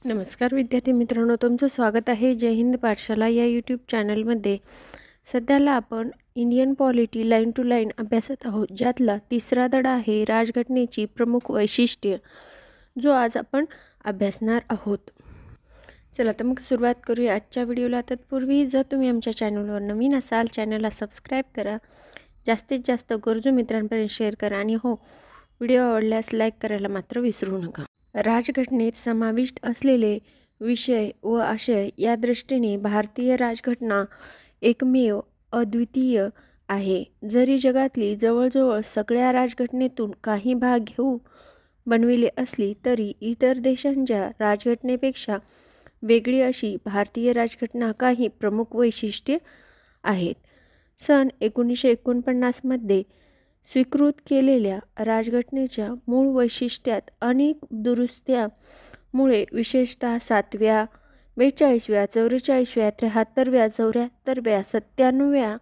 नमस्कार विद्यार्थी मित्रांनो, तुमचं स्वागत आहे जय हिंद पाठशाला या यूट्यूब चॅनलमध्ये। सध्याला आपण Indian polity line to line अभ्यासत आहोत, ज्यातला तिसरा धडा आहे राजघटनेची प्रमुख वैशिष्ट्ये, जो आज आपण अभ्यासणार आहोत। चला तर मग सुरुवात करूया आजच्या व्हिडिओला। तत्पूर्वी जर तुम्ही आमच्या चॅनलवर नवीन असाल, चॅनलला सबस्क्राईब करा, जास्तीत जास्त गरजू मित्रांपर्यंत शेअर करा आणि हो, व्हिडिओ आवडल्यास लाईक करायला मात्र विसरू नका। राजघटनेत समाविष्ट असलेले विषय व आशय या दृष्टीने भारतीय राजघटना एकमेव अद्वितीय आहे। जरी जगातली जवळजवळ सगळ्या राजघटनेतून काही भाग घेऊन बनविले असली तरी इतर देशांच्या राजघटनेपेक्षा वेगळी अशी भारतीय राजघटना काही प्रमुख वैशिष्ट्ये आहेत। सन 1949 मध्ये स्वीकृत केलेल्या राजघटनेच्या मूळ वैशिष्ट्यात अनेक दुरुस्त्यामुळे, विशेषतः 7व्या, 42व्या, 44व्या, 73व्या, 74व्या, 97व्या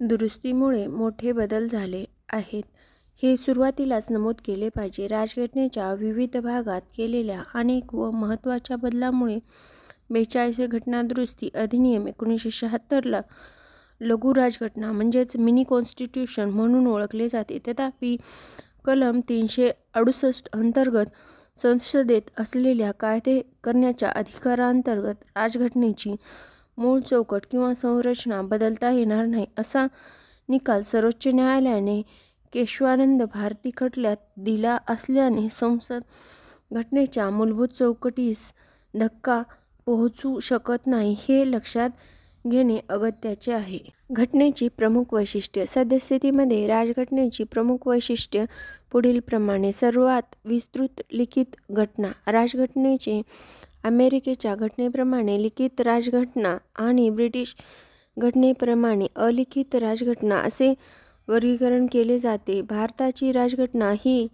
दुरुस्तीमुळे मोठे बदल झाले आहेत, हे सुरुवातीलाच नमूद केले पाहिजे। राजघटनेच्या विविध भागात केलेल्या अनेक व महत्त्वाच्या बदलामुळे 42वे घटना दुरुस्ती अधिनियम 1976ला लघु राजघटना म्हणजेच मिनी कॉन्स्टिट्यूशन म्हणून ओळखले जाते। तथापि कलम 368 अंतर्गत संसदेत असलेल्या कायदे करण्याच्या अधिकारांतर्गत राजघटनेची मूळ चौकट किंवा संरचना बदलता येणार नाही, असा निकाल सर्वोच्च न्यायालयाने केशवानंद भारती खटल्यात दिला असल्याने संसद घटनेच्या मूलभूत चौकटीस धक्का पोहोचू शकत नाही, हे लक्षात घेणे अगत्याचे आहे। घटनेची प्रमुख वैशिष्ट्ये। सद्यस्थितीमध्ये राजघटनेची प्रमुख वैशिष्ट्ये पुढीलप्रमाणे। सर्वात विस्तृत लिखित घटना। राजघटनेचे अमेरिकेच्या घटनेप्रमाणे लिखित राजघटना आणि ब्रिटिश घटनेप्रमाणे अलिखित राजघटना असे वर्गीकरण केले जाते। भारताची राजघटना ही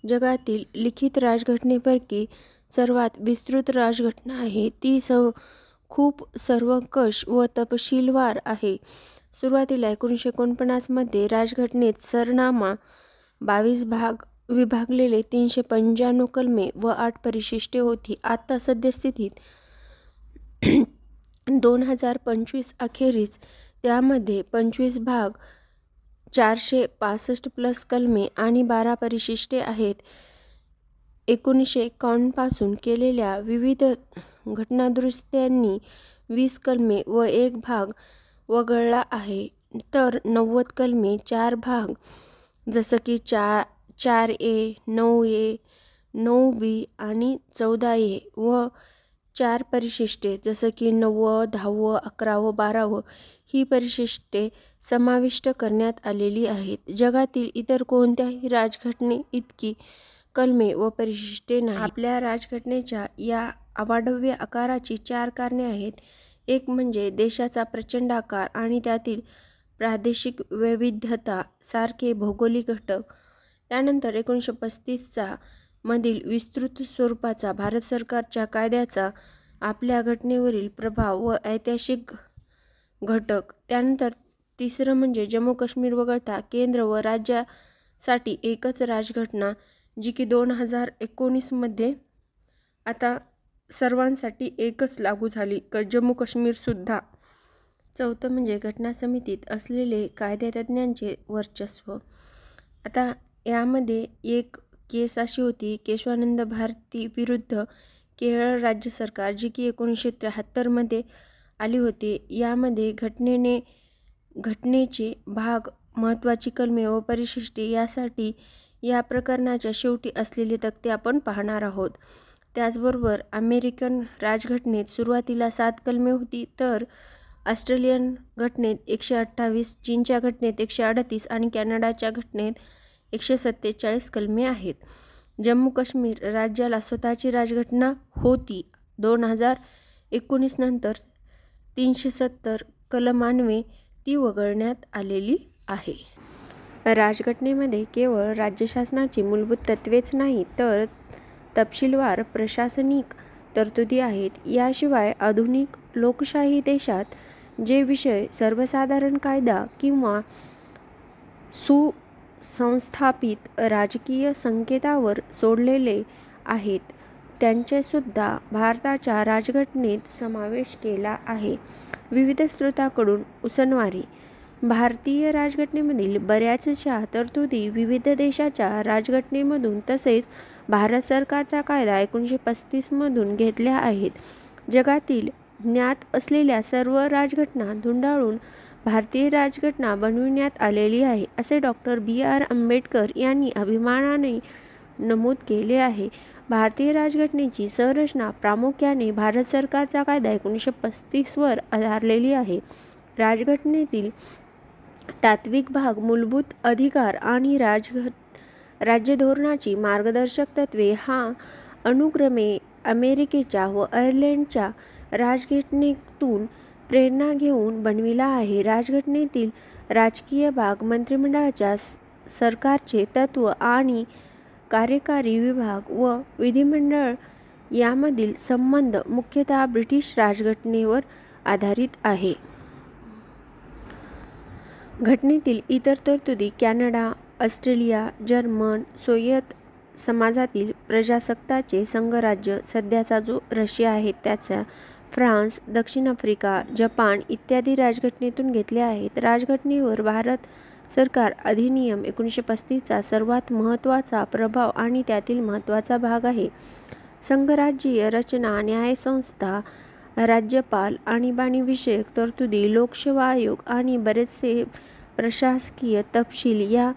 जगातील लिखित राजघटनेपैकी सर्वात विस्तृत राजघटना आहे। ती खूप सर्वंकष व तपशीलवार आहे। सुरुवातीला 1949 मध्ये राजघटनेत सरनामा, 22 भाग विभागलेले 395 कलमे व 8 परिशिष्टे होती। आता सद्यस्थितीत 2025 अखेरीस त्यामध्ये 25 भाग, 465 प्लस कलमे आणि 12 परिशिष्टे आहेत। 1951 पासून केलेल्या विविध घटनादुरुस्त्यांनी 20 कलमे व 1 भाग वगळला आहे, तर 90 कलमे, 4 भाग जसं की 4A, 9A, 9B आणि 14A व 4 परिशिष्टे जसं की 9, 10, 11 व 12 ही परिशिष्टे समाविष्ट करण्यात आलेली आहेत। जगातील इतर कोणत्याही राजघटने इतकी कलमे व परिशिष्टे नाही। आपल्या राजघटनेच्या या अवाढव्य आकाराची 4 कारणे आहेत। एक म्हणजे देशाचा प्रचंड आकार आणि त्यातील प्रादेशिक वैविध्यता सारखे भौगोलिक घटक। त्यानंतर 1935 मधील विस्तृत स्वरूपाचा भारत सरकारच्या कायद्याचा आपल्या घटनेवरील प्रभाव व ऐतिहासिक घटक। त्यानंतर तिसरं म्हणजे जम्मू काश्मीर वगळता केंद्र व राज्यासाठी एकच राजघटना, जी की 2019 मध्ये आता सर्वांसाठी एकच लागू झाली, जम्मू काश्मीर सुद्धा। चौथं म्हणजे घटना समितीत असलेले कायदेतज्ञांचे वर्चस्व। आता यामध्ये एक केस अशी होती केशवानंद भारती विरुद्ध केरळ राज्य सरकार, जी की 1973 मध्ये आली होती। यामध्ये घटनेचे भाग, महत्त्वाची कलमे व परिशिष्टे यासाठी या प्रकरणाच्या शेवटी असलेले तक्ते आपण पाहणार आहोत। त्याचबरोबर अमेरिकन राजघटनेत सुरुवातीला 7 कलमे होती, तर ऑस्ट्रेलियन घटनेत 128, चीनच्या घटनेत 138 आणि कॅनडाच्या घटनेत 147 कलमे आहेत। जम्मू काश्मीर राज्याला स्वतःची राजघटना होती। 2019 नंतर 370 कलमान्वये ती वगळण्यात आलेली आहे। राजघटनेमध्ये केवळ राज्यशासनाची मूलभूत तत्त्वेच नाही, तर तपशीलवार प्रशासनिक तरतुदी आहेत। याशिवाय आधुनिक लोकशाही देशात जे विषय सर्वसाधारण कायदा किंवा सुसंस्थापित राजकीय संकेतावर सोडलेले आहेत, त्यांचेसुद्धा भारताच्या राज्यघटनेत समावेश केला आहे. विविध स्रोतांकडून उसनवारी. भारतीय राज्यघटनेमधील बऱ्याचशा तरतुदी विविध देशाच्या राज्यघटनेमधून तसेच भारत सरकारचा कायदा 1935 मधून घेतल्या आहेत. जगातील ज्ञात असलेल्या सर्व राज्यघटना धुंडाळून भारतीय राज्यघटना बनविण्यात आलेली आहे, असे डॉ. B.R. आंबेडकर यांनी अभिमानाने नमूद केले आहे. भारतीय राज्यघटनेची संरचना प्रामुख्याने भारत सरकारचा कायदा 1935 वर आधारलेली आहे. राज्यघटनेतील तात्विक भाग, मूलभूत अधिकार आणि राज्यधोरणाची मार्गदर्शक तत्त्वे हा अनुक्रमे अमेरिकेच्या व आयर्लंडच्या राज्यघटनेतून प्रेरणा घेऊन बनविला आहे. राज्यघटनेतील राजकीय भाग, मंत्रिमंडळाच्या सरकारचे तत्त्व आणि कार्यकारी विभाग व विधिमंडळ यामधील संबंध मुख्यतः ब्रिटिश राज्यघटनेवर आधारित आहे. घटनेतील इतर तरतुदी कॅनडा, ऑस्ट्रेलिया, जर्मन स्वायत्त समाजातील प्रजासत्ताकाचे संघराज्य, सध्याचा जो रशिया आहे त्याचा, फ्रान्स, दक्षिण आफ्रिका, जपान इत्यादी राज्यघटनेतून घेतल्या आहेत. राज्यघटनेवर भारत सरकार अधिनियम 1935 चा सर्वात महत्त्वाचा प्रभाव आणि त्यातील महत्त्वाचा भाग आहे. संघराज्यीय रचना, न्यायसंस्था, राज्यपाल, आणीबाणीविषयक तरतुदी, लोकसेवा आयोग आणि बरेचसे प्रशासकीय तपशील या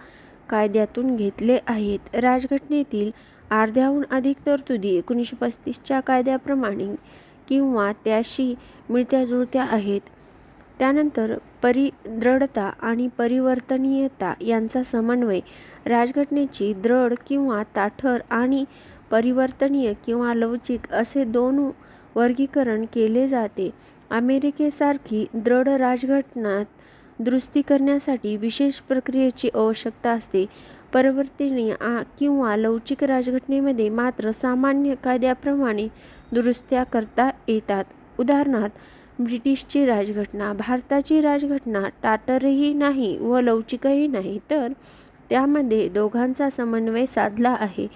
कायद्यातून घेतले आहेत. राज्यघटनेतील अर्ध्याहून अधिक तरतुदी 1935 च्या कायद्याप्रमाणे किंवा त्याशी मिळत्या-जुळत्या आहेत. त्यानंतर दृढता आणि परिवर्तनीयता यांचा समन्वय. राज्यघटनेची दृढ किंवा ताठर आणि परिवर्तनीय किंवा लवचिक असे दोन वर्गीकरण केले जाते. अमेरिकेसारखी दृढ राज्यघटना दुरुस्ती करण्यासाठी विशेष प्रक्रियेची आवश्यकता असते. परिवर्तनीय किंवा लवचिक राज्यघटनेमध्ये मात्र सामान्य कायद्याप्रमाणे दुरुस्त्या करता येतात. उदाहरणार्थ, ब्रिटिशची राज्यघटना. भारताची राज्यघटना ताठरही नाही व लवचिकही नाही, तर त्यामध्ये दोघांचा समन्वय साधला आहे.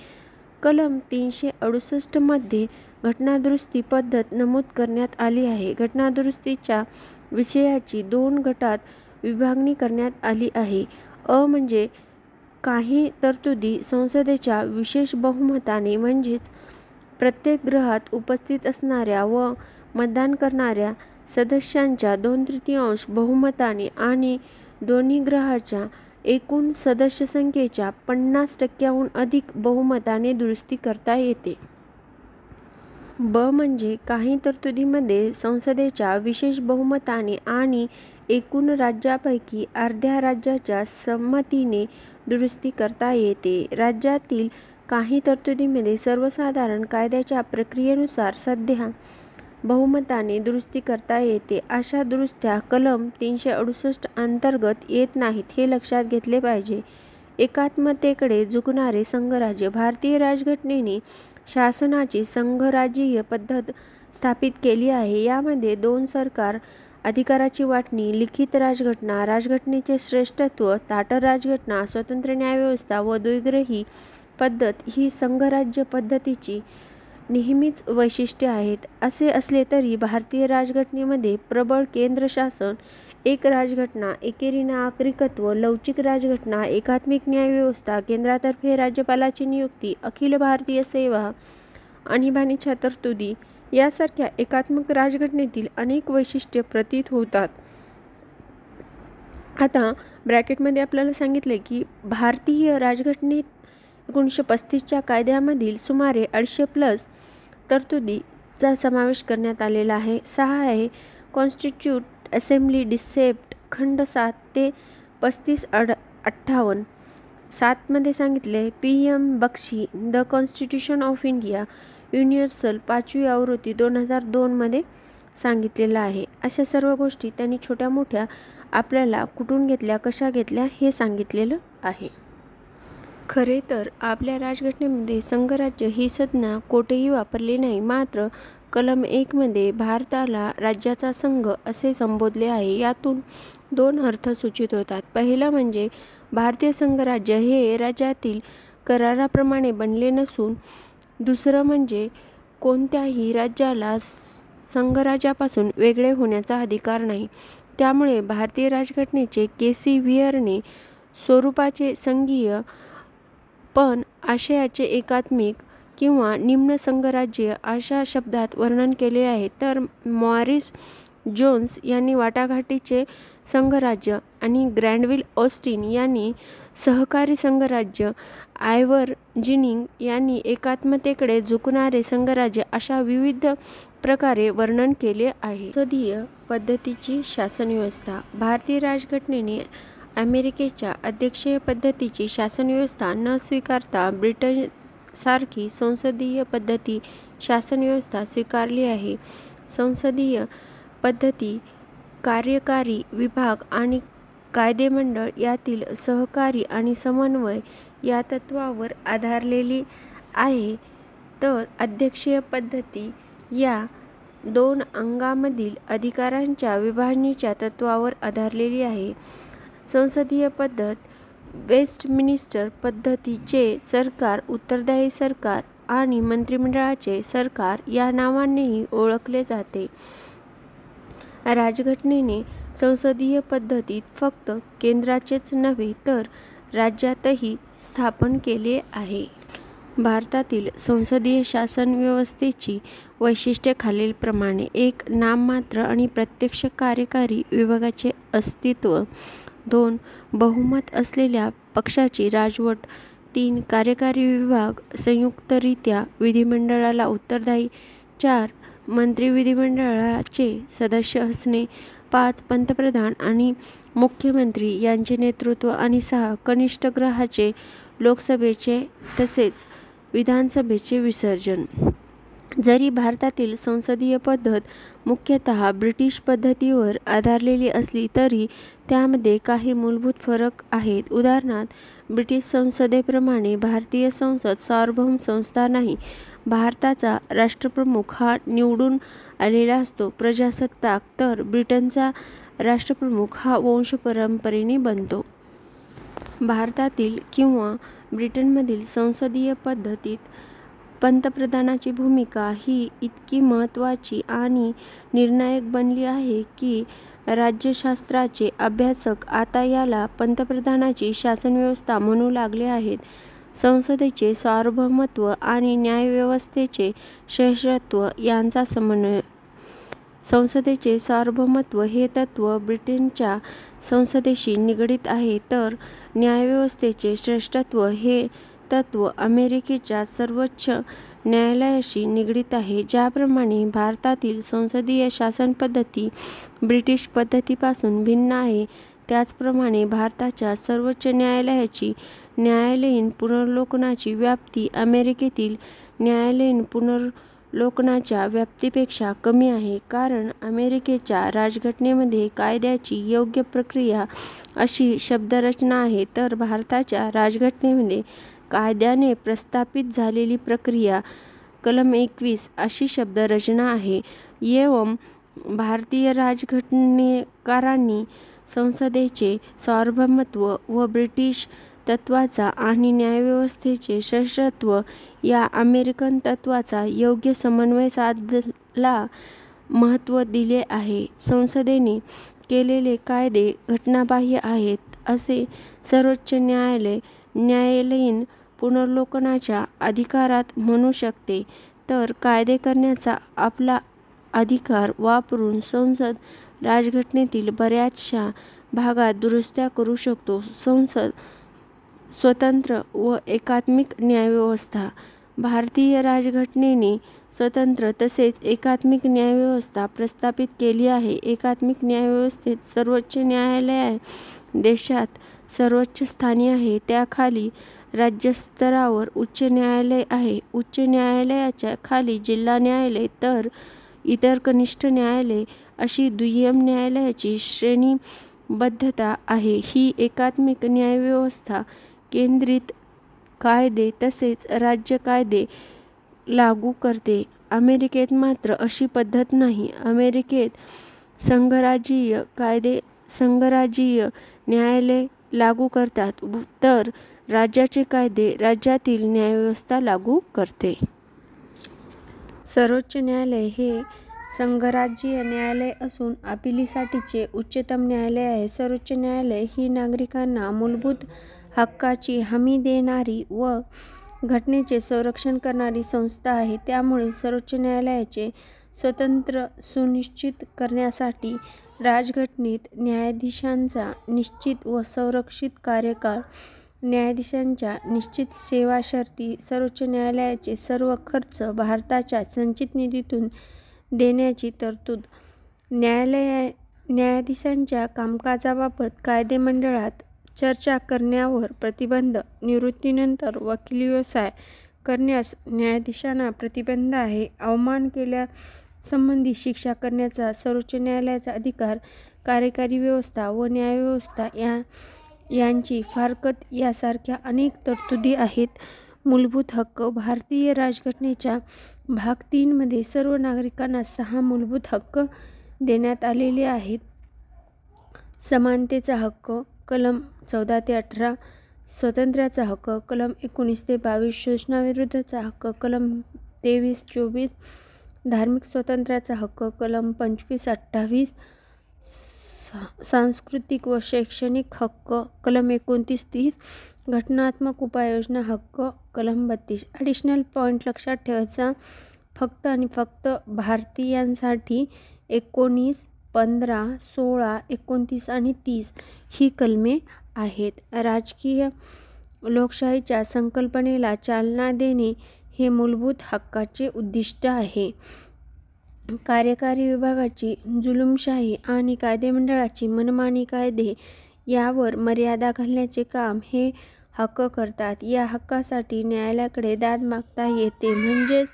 कलम 368 मध्ये घटनादुरुस्ती पद्धत नमूद करण्यात आली आहे. घटनादुरुस्तीच्या विषयाची 2 गटात विभागणी करण्यात आली आहे. म्हणजे काही तरतुदी संसदेच्या विशेष बहुमताने म्हणजेच प्रत्येक गृहात उपस्थित असणाऱ्या व मतदान करणाऱ्या सदस्यांच्या 2/3 बहुमताने आणि दोन्ही गृहाच्या एकूण सदस्यसंख्येच्या 50% अधिक बहुमताने दुरुस्ती करता येते. म्हणजे काही तरतुदीमध्ये संसदेच्या विशेष बहुमताने आणि एकूण राज्यापैकी अर्ध्या राज्याच्या संमतीने दुरुस्ती करता येते. राज्यातील काही तरतुदीमध्ये सर्वसाधारण कायद्याच्या प्रक्रियेनुसार साध्या बहुमताने दुरुस्ती करता येते. अशा दुरुस्त्या कलम 368 अंतर्गत येत नाहीत, हे लक्षात घेतले पाहिजे. एकात्मतेकडे झुकणारे संघराज्य. भारतीय राज्यघटनेने शासनाची संघराज्यीय पद्धत स्थापित केली आहे. यामध्ये 2 सरकार अधिकाराची वाटणी, लिखित राज्यघटना, राज्यघटनेचे श्रेष्ठत्व, ताठर राज्यघटना, स्वतंत्र न्यायव्यवस्था व द्विग्रही पद्धत ही संघराज्य पद्धतीची नेहमीच वैशिष्ट्ये आहेत. असे असले तरी भारतीय राज्यघटनेमध्ये प्रबळ केंद्रशासन, एक राज्यघटना, एकेरी नागरिकत्व, लवचिक राज्यघटना, एकात्मिक न्यायव्यवस्था, केंद्रातर्फे राज्यपालाची नियुक्ती, अखिल भारतीय सेवा, आणीबाणीच्या तरतुदी यासारख्या एकात्मिक राज्यघटनेतील अनेक वैशिष्ट्ये प्रतीत होतात. आता ब्रॅकेटमध्ये आपल्याला सांगितले की भारतीय राज्यघटनेत 1935 च्या कायद्यामधील सुमारे 250+ तरतुदीचा समावेश करण्यात आलेला आहे. 6 आहे कॉन्स्टिट्यूट असेंब्ली डिसेप्ट खंड 7 ते 35-58. 7 मध्ये सांगितले PM Bakshi the constitution of India universal 5वी आवृत्ती 2002 मध्ये सांगितलेलं आहे. अशा सर्व गोष्टी त्यांनी छोट्या मोठ्या आपल्याला कुठून घेतल्या, कशा घेतल्या हे सांगितलेलं आहे. खरे तर आपल्या राज्यघटनेमध्ये संघराज्य ही संज्ञा कोठेही वापरली नाही. मात्र कलम 1 मध्ये भारताला राज्याचा संघ असे संबोधले आहे. यातून 2 अर्थ सूचित होतात. पहिला म्हणजे भारतीय संघराज्य हे राज्यातील कराराप्रमाणे बनले नसून दुसरं म्हणजे कोणत्याही राज्याला संघराज्यापासून वेगळे होण्याचा अधिकार नाही. त्यामुळे भारतीय राज्यघटनेचे के.सी. व्हियरने स्वरूपाचे संघीय पण आशयाचे एकात्मिक किंवा निम्न संघराज्य अशा शब्दात वर्णन केले आहे, तर मॉरिस जोन्स यांनी वाटाघाटीचे संघराज्य आणि ग्रँडविल ऑस्टिन यांनी सहकारी संघराज्य, आयव्हर जिनिंग यांनी एकात्मतेकडे झुकणारे संघराज्य अशा विविध प्रकारे वर्णन केले आहे. संसदीय पद्धतीची शासनव्यवस्था. भारतीय राज्यघटनेने अमेरिकेच्या अध्यक्षीय पद्धतीची शासनव्यवस्था न स्वीकारता ब्रिटनसारखी संसदीय पद्धती शासनव्यवस्था स्वीकारली आहे. संसदीय पद्धती कार्यकारी विभाग आणि कायदेमंडळ यातील सहकारी आणि समन्वय या तत्त्वावर आधारलेली आहे, तर अध्यक्षीय पद्धती या दोन अंगांमधील अधिकारांच्या विभाजणीच्या तत्त्वावर आधारलेली आहे. संसदीय पद्धत वेस्टमिनिस्टर पद्धतीचे सरकार, उत्तरदायी सरकार आणि मंत्रिमंडळाचे सरकार या नावांनीही ओळखले जाते. राज्यघटनेने संसदीय पद्धतीत फक्त केंद्राचेच नव्हे तर राज्यातही स्थापन केले आहे. भारतातील संसदीय शासन व्यवस्थेची वैशिष्ट्ये खालीलप्रमाणे: 1. नाममात्र आणि प्रत्यक्ष कार्यकारी विभागाचे अस्तित्व. 2. बहुमत असलेल्या पक्षाची राजवट. 3. कार्यकारी विभाग संयुक्तरित्या विधिमंडळाला उत्तरदायी. 4. मंत्री विधिमंडळाचे सदस्य असणे. 5. पंतप्रधान आणि मुख्यमंत्री यांचे नेतृत्व आणि 6. कनिष्ठ गृहाचे लोकसभेचे तसेच विधानसभेचे विसर्जन. जरी भारतातील संसदीय पद्धत मुख्यतः ब्रिटिश पद्धतीवर आधारलेली असली तरी त्यामध्ये काही मूलभूत फरक आहेत. उदाहरणार्थ, ब्रिटिश संसदेप्रमाणे भारतीय संसद सार्वभौम संस्था नाही. भारताचा राष्ट्रप्रमुख हा निवडून आलेला असतो प्रजासत्ताक, तर ब्रिटनचा राष्ट्रप्रमुख हा वंशपरंपरेने बनतो. भारतातील किंवा ब्रिटनमधील संसदीय पद्धतीत पंतप्रधानाची भूमिका ही इतकी महत्त्वाची आणि निर्णायक बनली आहे की राज्यशास्त्राचे अभ्यासक आता याला पंतप्रधानाची शासनव्यवस्था म्हणू लागले आहेत. संसदेचे सार्वभौमत्व आणि न्यायव्यवस्थेचे श्रेष्ठत्व यांचा समन्वय. संसदेचे सार्वभौमत्व हे तत्त्व ब्रिटनच्या संसदेशी निगडित आहे, तर न्यायव्यवस्थेचे श्रेष्ठत्व हे तत्त्व अमेरिकेच्या सर्वोच्च न्यायालयाशी निगडित आहे. ज्याप्रमाणे भारतातील संसदीय शासनपद्धती ब्रिटिश पद्धतीपासून भिन्न आहे, त्याचप्रमाणे भारताच्या सर्वोच्च न्यायालयाची न्यायालयीन पुनर्लोकनाची व्याप्ती अमेरिकेतील न्यायालयीन पुनर्लोकनाच्या व्याप्तीपेक्षा कमी आहे. कारण अमेरिकेच्या राज्यघटनेमध्ये कायद्याची योग्य प्रक्रिया अशी शब्दरचना आहे, तर भारताच्या राज्यघटनेमध्ये कायद्याने प्रस्थापित झालेली प्रक्रिया कलम 21 अशी शब्दरचना आहे. एवं भारतीय राज्यघटनेकारांनी संसदेचे सार्वभौमत्व व ब्रिटिश तत्त्वाचा आणि न्यायव्यवस्थेचे श्रेष्ठत्व या अमेरिकन तत्त्वाचा योग्य समन्वय साधला महत्त्व दिले आहे. संसदेने केलेले कायदे घटनाबाह्य आहेत असे सर्वोच्च न्यायालय न्यायालयीन पुनर्लोकनाच्या अधिकारात म्हणू शकते, तर कायदे करण्याचा आपला अधिकार वापरून संसद राज्यघटनेतील बऱ्याचशा भागात दुरुस्त्या करू शकतो. संसद स्वतंत्र व एकात्मिक न्यायव्यवस्था. भारतीय राज्यघटनेने स्वतंत्र तसेच एकात्मिक न्यायव्यवस्था प्रस्थापित केली आहे. एकात्मिक न्यायव्यवस्थेत सर्वोच्च न्यायालय देशात सर्वोच्च स्थानी आहे. त्याखाली राज्यस्तरावर उच्च न्यायालय आहे. उच्च न्यायालयाच्या खाली जिल्हा न्यायालय तर इतर कनिष्ठ न्यायालय अशी दुय्यम न्यायालयाची श्रेणीबद्धता आहे. ही एकात्मिक न्यायव्यवस्था केंद्रित कायदे तसेच राज्य कायदे लागू करते. अमेरिकेत मात्र अशी पद्धत नाही. अमेरिकेत संघराज्यीय कायदे संघराज्यीय न्यायालय लागू करतात, तर राज्याचे कायदे राज्यातील न्यायव्यवस्था लागू करते. सर्वोच्च न्यायालय हे संघराज्यीय न्यायालय असून अपिलीसाठीचे उच्चतम न्यायालय आहे. सर्वोच्च न्यायालय ही नागरिकांना मूलभूत हक्काची हमी देणारी व घटनेचे संरक्षण करणारी संस्था आहे. त्यामुळे सर्वोच्च न्यायालयाचे स्वातंत्र्य सुनिश्चित करण्यासाठी राज्यघटनेत न्यायाधीशांचा निश्चित व संरक्षित कार्यकाळ, न्यायाधीशांच्या निश्चित सेवाशर्ती, सर्वोच्च न्यायालयाचे सर्व खर्च भारताच्या संचित निधीतून देण्याची तरतूद, न्यायाधीशांच्या कामकाजाबाबत कायदेमंडळात चर्चा करण्यावर प्रतिबंध, निवृत्तीनंतर वकिली व्यवसाय करण्यास न्यायाधीशांना प्रतिबंध आहे, अवमान केल्यासंबंधी शिक्षा करण्याचा सर्वोच्च न्यायालयाचा अधिकार, कार्यकारी व्यवस्था व न्यायव्यवस्था यांची फारकत यासारख्या अनेक तरतुदी आहेत. मूलभूत हक्क. भारतीय राज्यघटनेच्या भाग 3 मध्ये सर्व नागरिकांना 6 मूलभूत हक्क देण्यात आलेले आहेत. समानतेचा हक्क कलम 14 ते 18, स्वातंत्र्याचा हक्क कलम 19 ते 22, शोषणाविरुद्धचा हक्क कलम 23-24, धार्मिक स्वातंत्र्याचा हक्क कलम 25-28, सांस्कृतिक व शैक्षणिक हक्क कलम 29-30, घटनात्मक उपाययोजना हक्क कलम 32. ॲडिशनल पॉईंट लक्षात ठेवायचा, फक्त आणि फक्त भारतीयांसाठी 19, 15, 16, 29 आणि 30 ही कलमे आहेत. राजकीय लोकशाहीच्या संकल्पनेला चालना देणे हे मूलभूत हक्काचे उद्दिष्ट आहे. कार्यकारी विभागाची जुलूमशाही आणि कायदेमंडळाची मनमानी कायदे यावर मर्यादा घालण्याचे काम हे हक्क करतात. या हक्कासाठी न्यायालयाकडे दाद मागता येते, म्हणजेच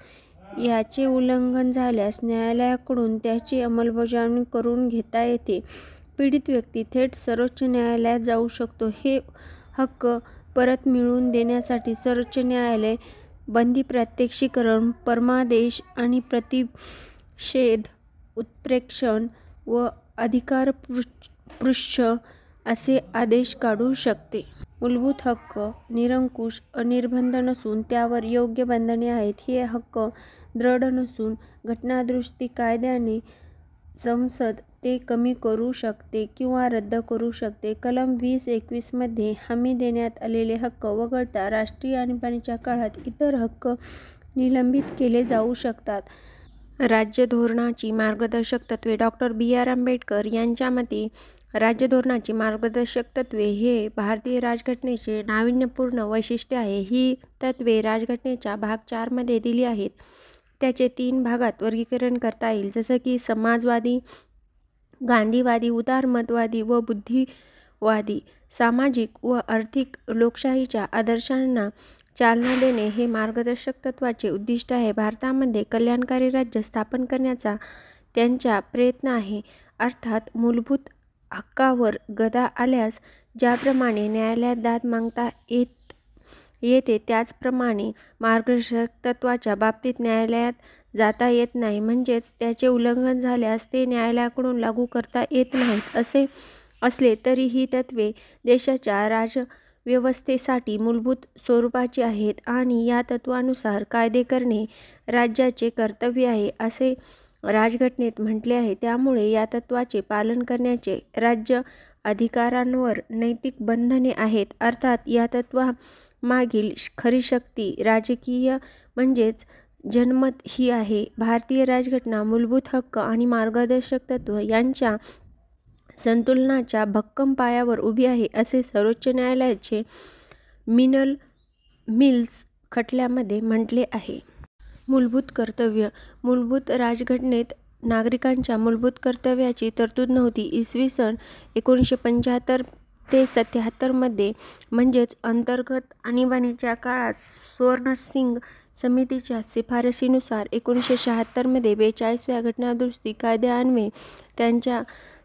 याचे उल्लंघन झाल्यास न्यायालयाकडून त्याची अंमलबजावणी करून घेता येते. पीडित व्यक्ती थेट सर्वोच्च न्यायालयात जाऊ शकतो. हे हक्क परत मिळवून देण्यासाठी सर्वोच्च न्यायालय बंदी, प्रात्यक्षिकरण, परमादेश आणि प्रतिषेध, उत्प्रेक्षण व अधिकारपृच्छ असे आदेश काढू शकते. मूलभूत हक्क निरंकुश, अनिर्बंध नसून त्यावर योग्य बंधने आहेत. हे हक्क दृढ नसून घटनादुरुस्ती कायद्याने संसद ते कमी करू शकते किंवा रद्द करू शकते. कलम 20-21 मध्ये हमी देण्यात आलेले हक्क वगळता राष्ट्रीय आणीबाणीच्या काळात इतर हक्क निलंबित केले जाऊ शकतात. राज्य धोरणाची मार्गदर्शक तत्त्वे. डॉ. बी.आर. आंबेडकर यांच्या मते राज्य धोरणाची मार्गदर्शक तत्त्वे हे भारतीय राज्यघटनेचे नाविन्यपूर्ण वैशिष्ट्य आहे. ही तत्त्वे राज्यघटनेच्या भाग 4 मध्ये दिली आहेत. त्याचे 3 भागात वर्गीकरण करता येईल, जसं की समाजवादी, गांधीवादी, उदारमतवादी व बुद्धिवादी. सामाजिक व आर्थिक लोकशाहीच्या आदर्शांना चालना देणे हे मार्गदर्शक तत्त्वाचे उद्दिष्ट आहे. भारतामध्ये कल्याणकारी राज्य स्थापन करण्याचा त्यांचा प्रयत्न आहे. अर्थात मूलभूत हक्कावर गदा आल्यास ज्याप्रमाणे न्यायालयात दाद मागता येते त्याचप्रमाणे मार्गदर्शक तत्त्वाच्या बाबतीत न्यायालयात जाता येत नाही. म्हणजेच त्याचे उल्लंघन झाल्यास ते न्यायालयाकडून लागू करता येत नाहीत. असे असले तरी ही तत्त्वे देशाच्या राजव्यवस्थेसाठी मूलभूत स्वरूपाची आहेत आणि या तत्त्वानुसार कायदे करणे राज्याचे कर्तव्य आहे, असे राज्यघटनेत म्हटले आहे. त्यामुळे या तत्त्वाचे पालन करण्याचे राज्य अधिकाऱ्यांवर नैतिक बंधने आहेत. अर्थात या तत्त्वामागील खरी शक्ती राजकीय म्हणजेच जनमत ही आहे. भारतीय राज्यघटना मूलभूत हक्क आणि मार्गदर्शक तत्त्व यांच्या संतुलनाच्या भक्कम पायावर उभी आहे, असे सर्वोच्च न्यायालयाचे मिल्स खटल्यामध्ये म्हटले आहे. मूलभूत कर्तव्य. मूलभूत राज्यघटनेत नागरिकांच्या मूलभूत कर्तव्याची तरतूद नव्हती. इसवी सन 1975 ते 77 मध्ये म्हणजेच अंतर्गत आणीबाणीच्या काळात स्वर्ण-सिंग समितीच्या शिफारशीनुसार 1976 मध्ये 42व्या घटनादुरुस्ती कायद्यान्वये त्यांचा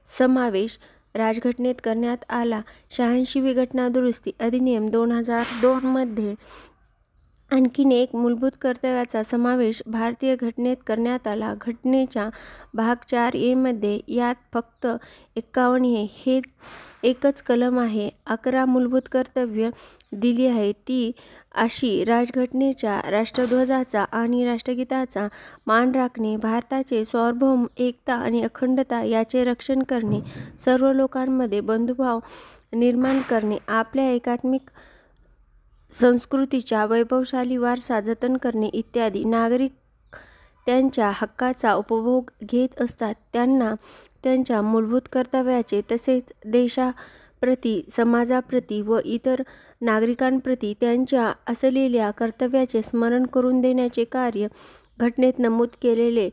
समावेश राज्यघटनेत करण्यात आला. 86वी घटनादुरुस्ती अधिनियम 2002 मध्ये आणखीन एक मूलभूत कर्तव्याचा समावेश भारतीय घटनेत करण्यात आला. घटनेच्या भाग 4A मध्ये यात फक्त 51 हे एकच कलम आहे. 11 मूलभूत कर्तव्य दिली आहेत, ती अशी: राजघटनेच्या राष्ट्रध्वजाचा आणि राष्ट्रगीताचा मान राखणे, भारताचे सार्वभौम, एकता आणि अखंडता याचे रक्षण करणे, सर्व लोकांमध्ये बंधुभाव निर्माण करणे, आपल्या एकात्मिक संस्कृतीचा वैभवशाली वारसा जतन करणे इत्यादी. नागरिक त्यांच्या हक्काचा उपभोग घेत असतात. त्यांना त्यांच्या मूलभूत कर्तव्याचे तसेच देशाप्रती, समाजाप्रती व इतर नागरिकांप्रती त्यांच्या असलेल्या कर्तव्याचे स्मरण करून देण्याचे कार्य घटनेत नमूद केलेले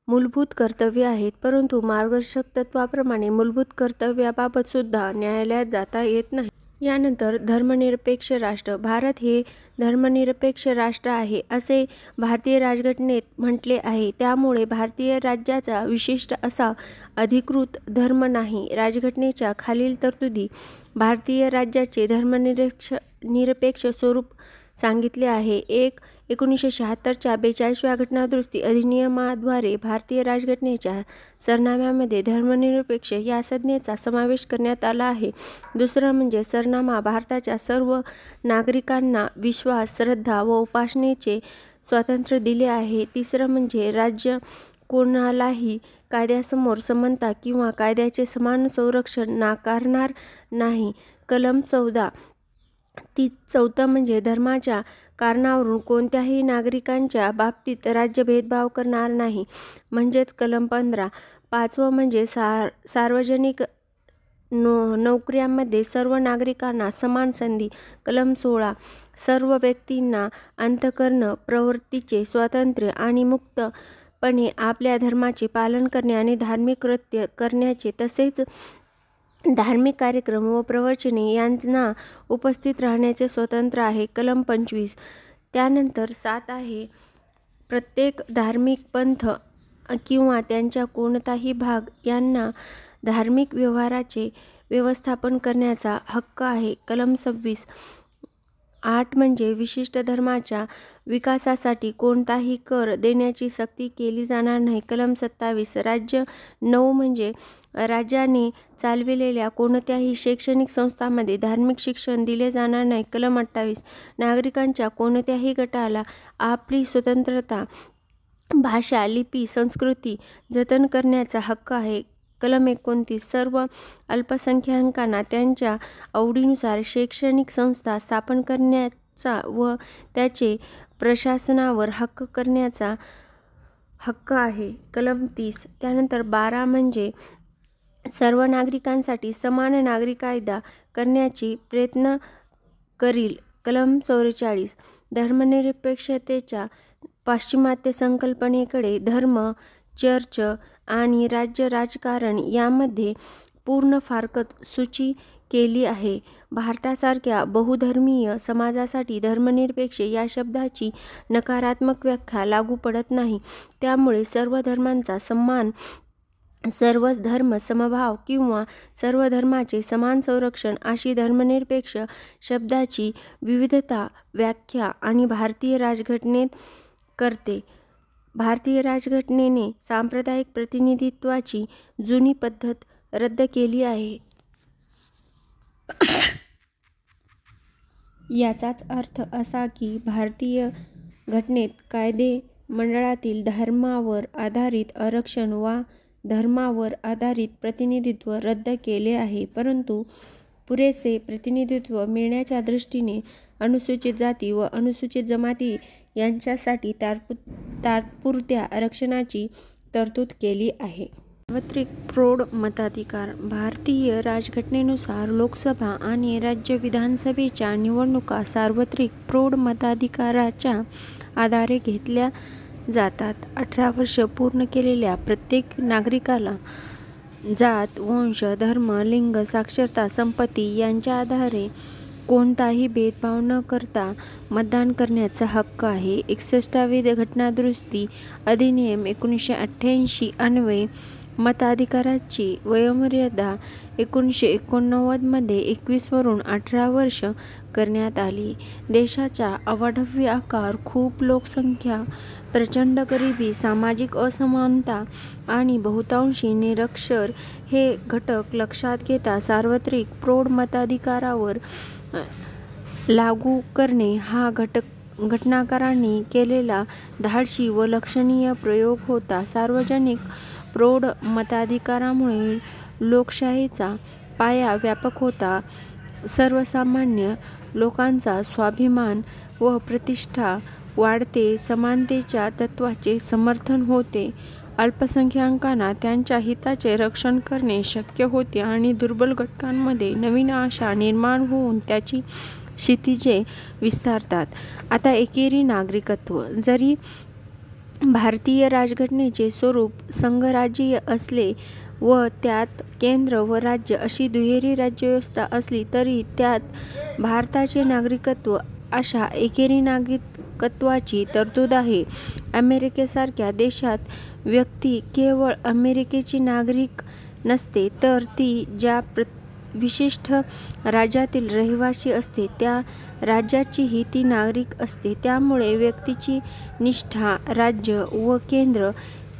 मूलभूत कर्तव्य आहेत. परंतु मार्गदर्शक तत्त्वाप्रमाणे मूलभूत कर्तव्याबाबत सुद्धा न्यायालयात जाता येत नाही. यानंतर धर्मनिरपेक्ष राष्ट्र. भारत हे धर्मनिरपेक्ष राष्ट्र आहे असे भारतीय राज्यघटनेत म्हटले आहे. त्यामुळे भारतीय राज्याचा विशिष्ट असा अधिकृत धर्म नाही. राज्यघटनेच्या खालील तरतुदी भारतीय राज्याचे धर्मनिरपेक्ष स्वरूप सांगितले आहे. 1. 1976च्या 42व्या घटनादुरुस्ती अधिनियमाद्वारे भारतीय राज्यघटनेच्या सरनाम्यामध्ये धर्मनिरपेक्ष या संज्ञेचा समावेश करण्यात आला आहे. दुसरं म्हणजे सरनामा भारताच्या सर्व नागरिकांना विश्वास, श्रद्धा व उपासनेचे स्वातंत्र्य दिले आहे. तिसरं म्हणजे राज्य कोणालाही कायद्यासमोर समानता किंवा कायद्याचे समान संरक्षण नाकारणार नाही. कलम 14. चौथं म्हणजे धर्माच्या कारणावरून कोणत्याही नागरिकांच्या बाबतीत राज्य भेदभाव करणार नाही, म्हणजेच कलम 15. पाचवं म्हणजे सार्वजनिक नोकऱ्यांमध्ये सर्व नागरिकांना समान संधी. कलम 16. सर्व व्यक्तींना अंतःकरण प्रवृत्तीचे स्वातंत्र्य आणि मुक्तपणे आपल्या धर्माचे पालन करणे आणि धार्मिक कृत्य करण्याचे तसेच धार्मिक कार्यक्रम व प्रवचने यांना उपस्थित राहण्याचे स्वातंत्र्य आहे. कलम 25. त्यानंतर 7 आहे. प्रत्येक धार्मिक पंथ किंवा त्यांचा कोणताही भाग यांना धार्मिक व्यवहाराचे व्यवस्थापन करण्याचा हक्क आहे. कलम 26. 8 म्हणजे विशिष्ट धर्माच्या विकासासाठी कोणताही कर देण्याची सक्ती केली जाणार नाही. कलम 27. राज्य. 9 म्हणजे राज्याने चालविलेल्या कोणत्याही शैक्षणिक संस्थांमध्ये धार्मिक शिक्षण दिले जाणार नाही. कलम 28. नागरिकांच्या कोणत्याही गटाला आपली स्वतंत्रता, भाषा, लिपी, संस्कृती जतन करण्याचा हक्क आहे. कलम 29. सर्व अल्पसंख्याकांना त्यांच्या आवडीनुसार शैक्षणिक संस्था स्थापन करण्याचा व त्याचे प्रशासनावर हक्क करण्याचा हक्क आहे. कलम 30. त्यानंतर 12 म्हणजे सर्व नागरिकांसाठी समान नागरी कायदा करण्याची प्रयत्न करील. कलम 44. धर्मनिरपेक्षतेच्या पाश्चिमात्य संकल्पनेकडे धर्म, चर्च आणि राज्य राजकारण यामध्ये पूर्ण फारकत सूची केली आहे. भारतासारख्या बहुधर्मीय समाजासाठी धर्मनिरपेक्ष या शब्दाची नकारात्मक व्याख्या लागू पडत नाही. त्यामुळे सर्व धर्मांचा सन्मान, सर्व धर्म समभाव किंवा सर्व धर्माचे समान संरक्षण अशी धर्मनिरपेक्ष शब्दाची विविधता व्याख्या आणि भारतीय राज्यघटनेत करते. भारतीय राज्यघटनेने सांप्रदायिक प्रतिनिधित्वाची जुनी पद्धत रद्द केली आहे. याचाच अर्थ असा की भारतीय घटनेत कायदे मंडळातील धर्मावर आधारित आरक्षण वा धर्मावर आधारित प्रतिनिधित्व रद्द केले आहे. परंतु पुरेसे प्रतिनिधित्व मिळण्याच्या दृष्टीने अनुसूचित जाती व अनुसूचित जमाती यांच्यासाठी तात्पुरत्या आरक्षणाची तरतूद केली आहे. सार्वत्रिक प्रौढ मताधिकार. भारतीय राज्यघटनेनुसार लोकसभा आणि राज्य विधानसभेच्या निवडणुका सार्वत्रिक प्रौढ मताधिकाराच्या आधारे घेतल्या जातात. 18 वर्ष पूर्ण केलेल्या प्रत्येक नागरिकाला जात, वंश, धर्म, लिंग, साक्षरता, संपत्ती यांच्या आधारे कोणताही भेदभाव न करता मतदान करण्याचा हक्क आहे. 61वी घटनादुरुस्ती अधिनियम 1988 अन्वये मताधिकाराची वयोमर्यादा 1989 मध्ये 21 वरून 18 वर्ष करण्यात आली. देशाचा अवाढव्य आकार, खूप लोकसंख्या, प्रचंड गरिबी, सामाजिक असमानता आणि बहुतांशी निरक्षर हे घटक लक्षात घेता सार्वत्रिक प्रौढ मताधिकारावर लागू करणे हा घटनाकारांनी केलेला धाडसी व लक्षणीय प्रयोग होता. सार्वजनिक प्रौढ मताधिकारामुळे लोकशाहीचा पाया व्यापक होता. सर्वसामान्य लोकांचा स्वाभिमान व प्रतिष्ठा वाढते. समानतेच्या तत्त्वाचे समर्थन होते. अल्पसंख्याकांना त्यांच्या हिताचे रक्षण करणे शक्य होते आणि दुर्बल घटकांमध्ये नवीन आशा निर्माण होऊन त्याची क्षितिजे विस्तारतात. आता एकेरी नागरिकत्व. जरी भारतीय राजघटनेचे स्वरूप संघराज्यीय असले व त्यात केंद्र व राज्य अशी दुहेरी राज्यव्यवस्था असली तरी त्यात भारताचे नागरिकत्व अशा एकेरी नागरिकत्वाची तरतूद आहे. अमेरिकेसारख्या देशात व्यक्ती केवळ अमेरिकेची नागरिक नसते, तर ती ज्या विशिष्ट राज्यातील रहिवासी असते त्या राज्याचीही ती नागरिक असते. त्यामुळे व्यक्तीची निष्ठा राज्य व केंद्र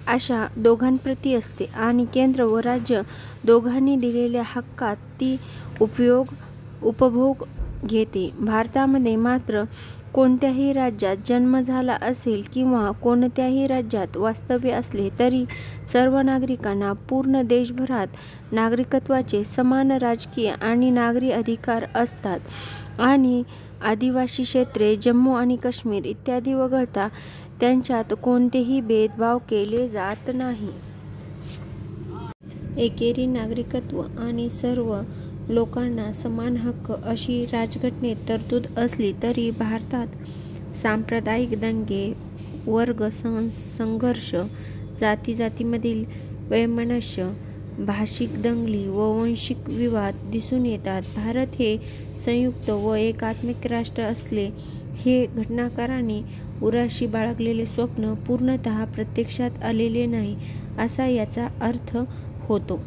अशा दोघांप्रती असते आणि केंद्र व राज्य दोघांनी दिलेल्या हक्कात ती उपभोग घेते. भारतामध्ये मात्र कोणत्याही राज्यात जन्म झाला असेल किंवा कोणत्याही राज्यात वास्तव्य असले तरी सर्व नागरिकांना पूर्ण देशभरात नागरिकत्वाचे समान राजकीय आणि नागरी अधिकार असतात आणि आदिवासी क्षेत्रे, जम्मू आणि काश्मीर इत्यादी वगळता त्यांच्यात कोणतेही भेदभाव केले जात नाही. एकेरी नागरिकत्व आणि सर्व लोकांना समान हक्क अशी राजघटनेत तरतूद असली तरी भारतात सांप्रदायिक दंगे, वर्ग संघर्ष, जातीमधील वैमनस्य, भाषिक दंगली व वांशिक विवाद दिसून येतात. भारत हे संयुक्त व एकात्मिक राष्ट्र असले हे घटनाकारांनी उराशी बाळगलेले स्वप्न पूर्णतः प्रत्यक्षात आलेले नाही असा याचा अर्थ होतो.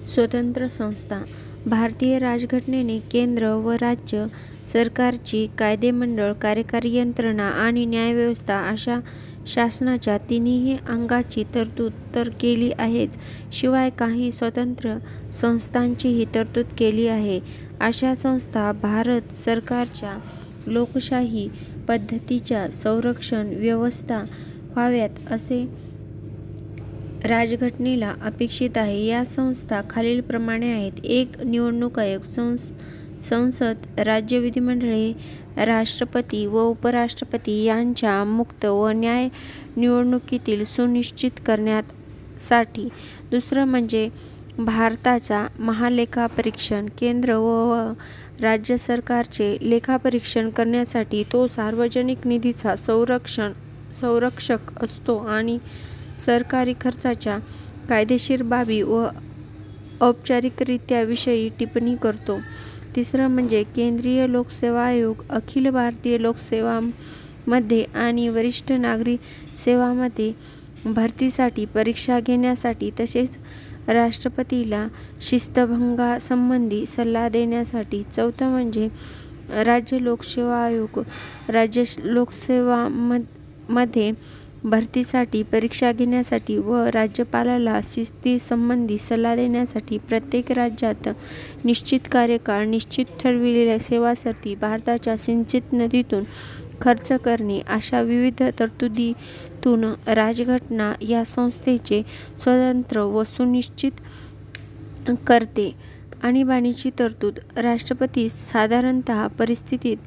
स्वतंत्र संस्था. भारतीय राजघटनेने केंद्र व राज्य सरकारची कायदेमंडळ, कार्यकारी यंत्रणा आणि न्यायव्यवस्था अशा शासनाच्या तिन्ही अंगांची तरतूद तर केली आहेच, शिवाय काही स्वतंत्र संस्थांचीही तरतूद केली आहे. अशा संस्था भारत सरकारच्या लोकशाही पद्धतीच्या संरक्षण व्यवस्था व्हाव्यात असे राजघटनेला अपेक्षित आहे. या संस्था खालीलप्रमाणे आहेत. 1. निवडणूक आयोग. संसद, राज्य विधिमंडळे, राष्ट्रपती व उपराष्ट्रपती यांच्या मुक्त व न्याय्य निवडणुकीतील सुनिश्चित करण्यासाठी. 2. म्हणजे भारताचा महालेखापरीक्षण. केंद्र व राज्य सरकारचे लेखापरीक्षण करण्यासाठी तो सार्वजनिक निधीचा संरक्षक असतो आणि सरकारी खर्चाच्या कायदेशीर बाबी व औपचारिकरित्या विषयी टिप्पणी करतो. 3. म्हणजे केंद्रीय लोकसेवा आयोग. अखिल भारतीय लोकसेवामध्ये आणि वरिष्ठ नागरी सेवामध्ये भरतीसाठी परीक्षा घेण्यासाठी तसेच राष्ट्रपतीला शिस्तभंगासंबंधी सल्ला देण्यासाठी. 4. म्हणजे राज्य लोकसेवा आयोग. राज्य लोकसेवामध्ये भरतीसाठी परीक्षा घेण्यासाठी व राज्यपालाला शिस्तीसंबंधी सल्ला देण्यासाठी. प्रत्येक राज्यात निश्चित कार्यकाळ, निश्चित ठरविलेल्या सेवासाठी भारताच्या सिंचित निधीतून खर्च करणे अशा विविध तरतुदीतून राजघटना या संस्थेचे स्वातंत्र्य व सुनिश्चित करते. आणीबाणीची तरतूद. राष्ट्रपतीस साधारणतः परिस्थितीत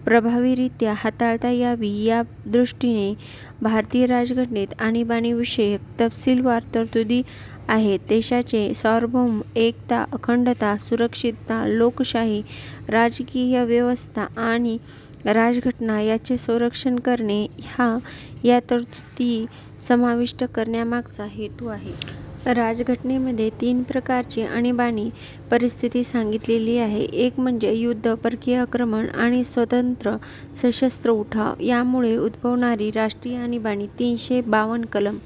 प्रभावीरित्या हाताळता यावी या दृष्टीने भारतीय राजघटनेत आणीबाणीविषयक तपशीलवार तरतुदी आहेत. देशाचे सार्वभौम, एकता, अखंडता, सुरक्षितता, लोकशाही, राजकीय व्यवस्था आणि राजघटना याचे संरक्षण करणे हा या तरतुदी समाविष्ट करण्यामागचा हेतू आहे. राजघटनेमध्ये 3 प्रकारची आणीबाणी परिस्थिती सांगितलेली आहे. 1 म्हणजे युद्ध, परकीय आक्रमण आणि स्वतंत्र सशस्त्र उठाव यामुळे उद्भवणारी राष्ट्रीय आणीबाणी. 352 कलम.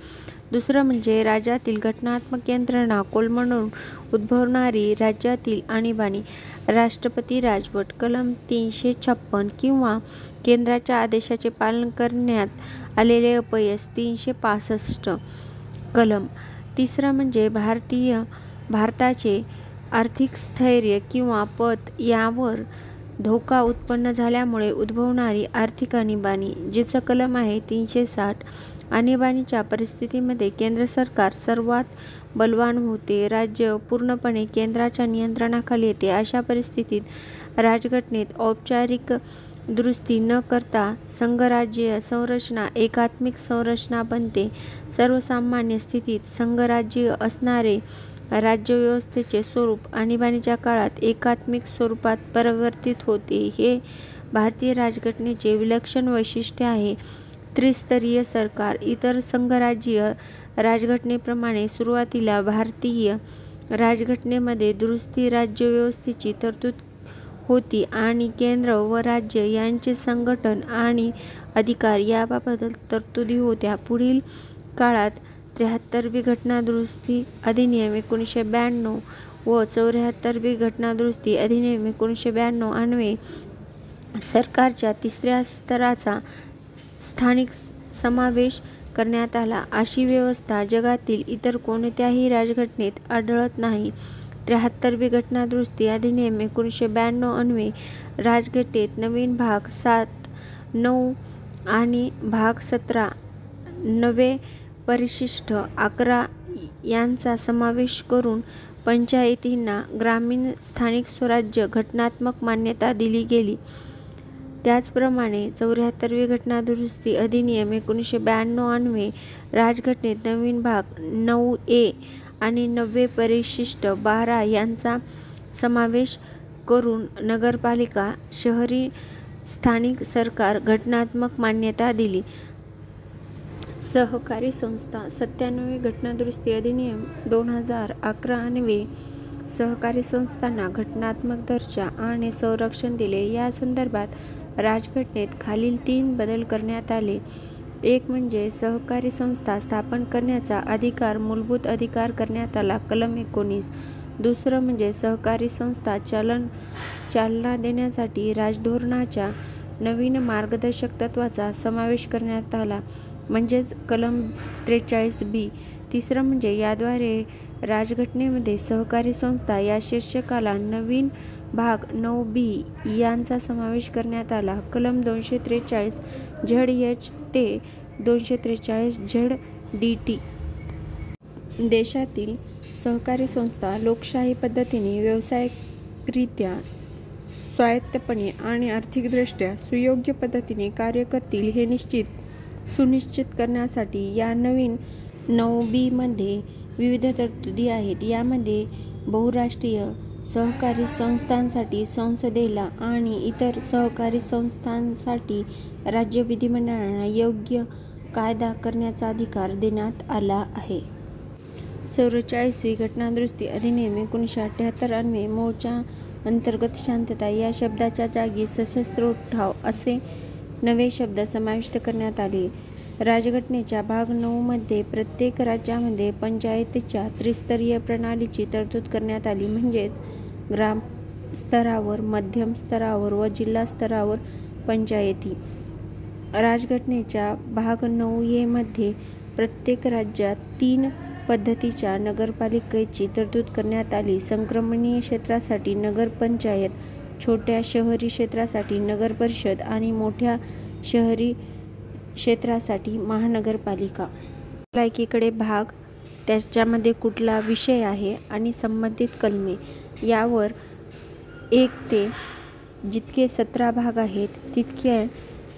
दुसरं म्हणजे राज्यातील घटनात्मक यंत्रणा कोलमडून उद्भवणारी राज्यातील आणीबाणी. राष्ट्रपती राजवट कलम 356 किंवा केंद्राच्या आदेशाचे पालन करण्यात आलेले अपयश 365 कलम. तिसरं म्हणजे भारताचे आर्थिक स्थैर्य किंवा पत यावर धोका उत्पन्न झाल्यामुळे उद्भवणारी आर्थिक आणीबाणी, जिचं कलम आहे 360. आणीबाणीच्या परिस्थितीमध्ये केंद्र सरकार सर्वात बलवान होते. राज्य पूर्णपणे केंद्राच्या नियंत्रणाखाली येते. अशा परिस्थितीत राजघटनेत औपचारिक दुरुस्ती न करता संघराज्य संरचना एकात्मिक संरचना बनते. सर्वसामान्य स्थितीत संघराज्य असणारे राज्यव्यवस्थेचे स्वरूप आणीबाणीच्या काळात एकात्मिक स्वरूपात परिवर्तित होते. हे भारतीय राजघटनेचे विलक्षण वैशिष्ट्य आहे. त्रिस्तरीय सरकार. इतर संघराज्यीय राजघटनेप्रमाणे सुरुवातीला भारतीय राजघटनेमध्ये दुरुस्ती राज्यव्यवस्थेची तरतूद होती आणि केंद्र व राज्य यांचे संघटन आणि अधिकार याबाबत तरतुदी होत्या. पुढील काळात 73वी घटनादुरुस्ती अधिनियम 1992 व 74वी घटनादुरुस्ती अधिनियम 1992 अन्वये सरकारच्या तिसऱ्या स्तराचा स्थानिक समावेश करण्यात आला. अशी व्यवस्था जगातील इतर कोणत्याही राजघटनेत आढळत नाही. 73वी घटनादुरुस्ती अधिनियम 1992 अन्वये राजघटनेत नवीन भाग 7, 9 आणि भाग 17, नवे परिशिष्ट 11 यांचा समावेश करून पंचायतींना ग्रामीण स्थानिक स्वराज्य घटनात्मक मान्यता दिली गेली. त्याचप्रमाणे 74वी घटनादुरुस्ती अधिनियम 1992 अन्वये राजघटनेत नवीन भाग 9A आणि नवे परिशिष्ट 12 यांचा समावेश करून नगरपालिका, शहरी स्थानिक सरकार घटनात्मक मान्यता दिली. सहकारी संस्था. 97वी घटनादुरुस्ती अधिनियम 2011 अन्वये सहकारी संस्थांना घटनात्मक दर्जा आणि संरक्षण दिले. या संदर्भात राजघटनेत खालील 3 बदल करण्यात आले. एक म्हणजे सहकारी संस्था स्थापन करण्याचा अधिकार मूलभूत अधिकार करण्यात आला, कलम 19. दुसरं म्हणजे सहकारी संस्था चालना देण्यासाठी राजधोरणाच्या नवीन मार्गदर्शक तत्त्वाचा समावेश करण्यात आला, म्हणजेच कलम 43B. तिसरं म्हणजे याद्वारे राजघटनेमध्ये सहकारी संस्था या शीर्षकाला नवीन भाग 9B यांचा समावेश करण्यात आला, कलम 243 ZH ते 243 ZDT. देशातील सहकारी संस्था लोकशाही पद्धतीने व्यावसायिकरित्या स्वायत्तपणे आणि आर्थिकदृष्ट्या सुयोग्य पद्धतीने कार्य करतील हे सुनिश्चित करण्यासाठी या नवीन 9B मध्ये विविध तरतुदी आहेत. यामध्ये बहुराष्ट्रीय सहकारी संस्थांसाठी संसदेला आणि इतर सहकारी संस्थांसाठी राज्य विधिमंडळांना योग्य कायदा करण्याचा अधिकार देण्यात आला आहे. 44वी घटनादुरुस्ती अधिनियम 1978 अन्वये मोर्चा अंतर्गत शांतता या शब्दाच्या जागी सशस्त्र उठाव असे नवे शब्द समाविष्ट करण्यात आले. राजघटनेच्या भाग 9 मध्ये प्रत्येक राज्यामध्ये पंचायतीच्या त्रिस्तरीय प्रणालीची तरतूद करण्यात आली, म्हणजेच ग्राम स्तरावर, मध्यम स्तरावर व जिल्हा स्तरावर पंचायती. राजघटनेच्या भाग 9A मध्ये प्रत्येक राज्यात 3 पद्धतीच्या नगरपालिकेची तरतूद करण्यात आली. संक्रमणीय क्षेत्रासाठी नगरपंचायत, छोट्या शहरी क्षेत्रासाठी नगरपरिषद आणि मोठ्या शहरी क्षेत्रासाठी महानगरपालिका. एकीकडे भाग, त्याच्यामध्ये कुठला विषय आहे आणि संबंधित कलमे यावर 1 ते जितके 17 भाग आहेत तितके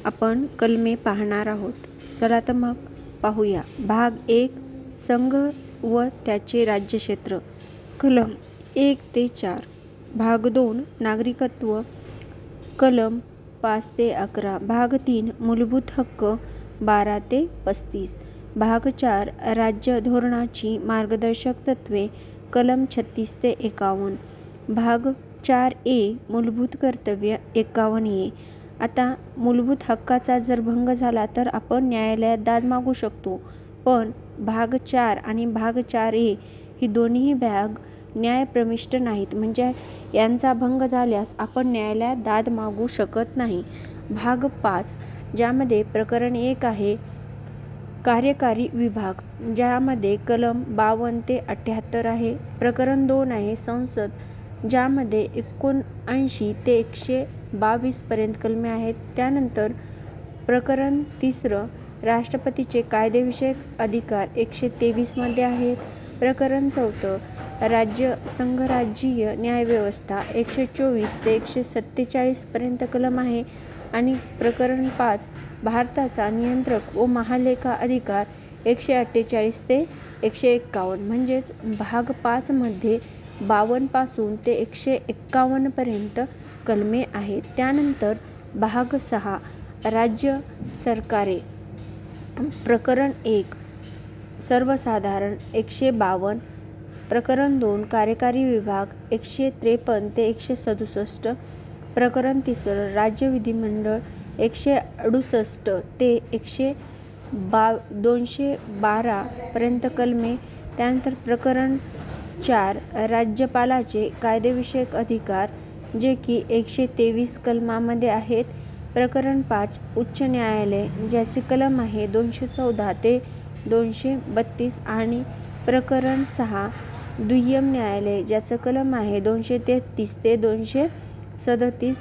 आपण कलमे पाहणार आहोत. चला तर मग पाहूया. भाग 1 संघ व त्याचे राज्यक्षेत्र, कलम 1 ते 4. भाग 2 नागरिकत्व, कलम 5 ते 11. भाग 3 मूलभूत हक्क 12 ते 35. भाग 4 राज्य धोरणाची मार्गदर्शक तत्त्वे, कलम 36 ते 51. भाग 4A मूलभूत कर्तव्य 51A. आता मूलभूत हक्काचा जर भंग झाला तर आपण न्यायालयात दाद मागू शकतो, पण भाग 4 आणि भाग 4A ही दोन्ही भाग न्यायप्रविष्ट नाहीत, म्हणजे यांचा भंग झाल्यास आपण न्यायालयात दाद मागू शकत नाही. भाग 5 ज्यामध्ये प्रकरण 1 आहे कार्यकारी विभाग, ज्यामध्ये कलम 52 ते 78 आहे. प्रकरण 2 आहे संसद, ज्यामध्ये 79 ते 122 पर्यंत कलमे आहेत. त्यानंतर प्रकरण 3 राष्ट्रपतीचे कायदेविषयक अधिकार 123 मध्ये आहेत. प्रकरण 4 राज्य संघराज्यीय न्यायव्यवस्था 124 ते 147 पर्यंत कलम आहे. आणि प्रकरण 5 भारताचा नियंत्रक व महालेखा अधिकार 148 ते 151, म्हणजेच भाग 5 मध्ये 52 पासून ते 151 पर्यंत कलमे आहेत. त्यानंतर भाग 6 राज्य सरकारे, प्रकरण 1 सर्वसाधारण 152, प्रकरण 2 कार्यकारी विभाग 153 ते 167, प्रकरण 3 राज्य विधिमंडळ 168 ते 212 पर्यंत कलमे. त्यानंतर प्रकरण 4 राज्यपालाचे कायदेविषयक अधिकार, जे की 123 कलमामध्ये आहेत. प्रकरण 5 उच्च न्यायालय, ज्याचे कलम आहे 214 ते 232 आणि प्रकरण 6 दुय्यम न्यायालय, ज्याचं कलम आहे 233 ते 237.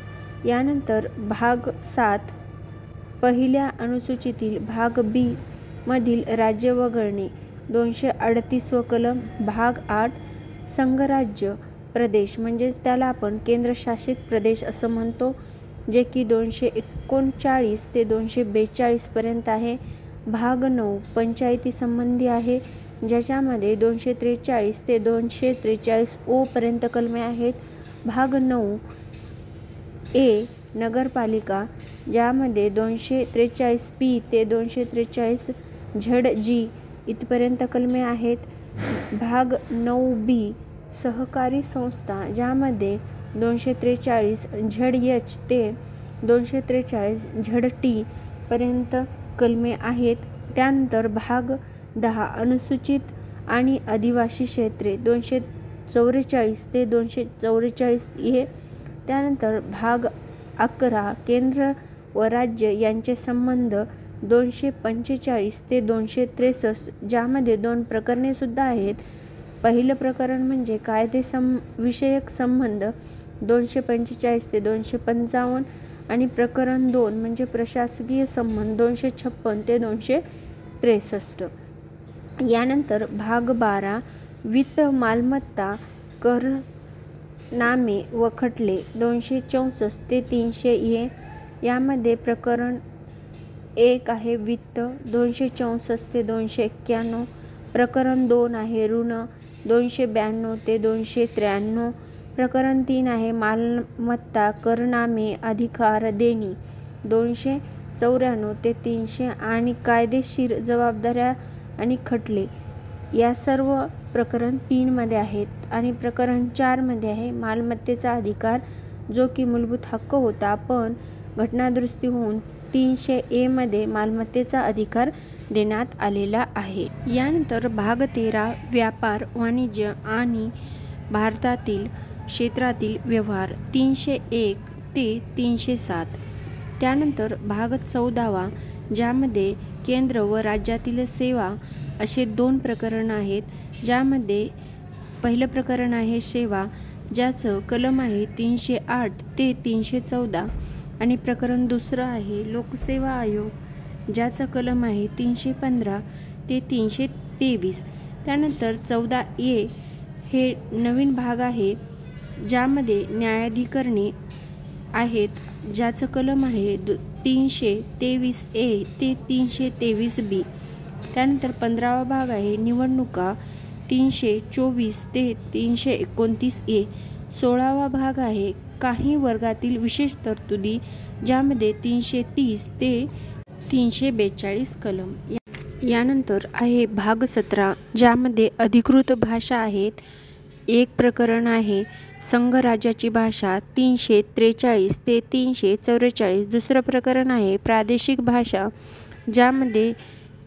यानंतर भाग 7 पहिल्या अनुसूचीतील भाग बी मधील राज्य वगळणे 238 व कलम. भाग 8 संघराज्य प्रदेश, म्हणजेच त्याला आपण केंद्रशासित प्रदेश असं म्हणतो, जे की 239 ते 242 पर्यंत आहे. भाग 9 पंचायती संबंधी आहे, ज्याच्यामध्ये 243 ते 243 ओ पर्यंत कलमे आहेत. भाग 9 ए नगरपालिका, ज्यामध्ये 243 पी ते 243 झड जी इथपर्यंत कलमे आहेत. भाग 9 बी सहकारी संस्था, ज्यामध्ये 243 झड एच ते 243 झड टी पर्यंत कलमे आहेत. त्यानंतर भाग 10 अनुसूचित आणि आदिवासी क्षेत्रे 244 ते 244 ए. त्यानंतर भाग 11 केंद्र व राज्य यांचे संबंध 245 ते 263, ज्यामध्ये 2 प्रकरणे सुद्धा आहेत. पहिलं प्रकरण म्हणजे कायदे विषयक संबंध 245 ते 255 आणि प्रकरण 2 म्हणजे प्रशासकीय संबंध 256 ते 263. यानंतर भाग 12 वित्त मालमत्ता करनामे व खटले 264 ते 300 ए. यामध्ये प्रकरण 1 आहे वित्त 264 ते 291, प्रकरण 2 आहे ऋण 292 ते 293, प्रकरण 3 आहे मालमत्ता करनामे अधिकार देणी 294 ते 300 आणि कायदेशीर जबाबदाऱ्या आणि खटले या सर्व प्रकरण 3 मध्ये आहेत. आणि प्रकरण 4 मध्ये आहे मालमत्तेचा अधिकार, जो की मूलभूत हक्क होता, पण घटनादुरुस्ती होऊन 300 ए मध्ये मालमत्तेचा अधिकार देण्यात आलेला आहे. यानंतर भाग 13 व्यापार वाणिज्य आणि भारतातील क्षेत्रातील व्यवहार 301 ते 307. त्यानंतर भाग 14 ज्यामध्ये केंद्र व राज्यातील सेवा असे 2 प्रकरण आहेत, ज्यामध्ये पहिलं प्रकरण आहे सेवा, ज्याचं कलम आहे 308 ते 314 आणि प्रकरण 2 आहे लोकसेवा आयोग, ज्याचं कलम आहे 315 ते 323. त्यानंतर 14 ए हे नवीन भाग आहे, ज्यामध्ये न्यायाधिकरणे आहेत, ज्याचं कलम आहे 323 ए ते 323 बी. त्यानंतर 15वा भाग आहे निवडणुका 324 ते 329 ए. 16वा भाग आहे काही वर्गातील विशेष तरतुदी, ज्यामध्ये 330 ते 342 कलम. यानंतर आहे भाग 17 ज्यामध्ये अधिकृत भाषा आहेत. एक प्रकरण आहे संघराज्याची भाषा 343 ते 344. दुसरं प्रकरण आहे प्रादेशिक भाषा, ज्यामध्ये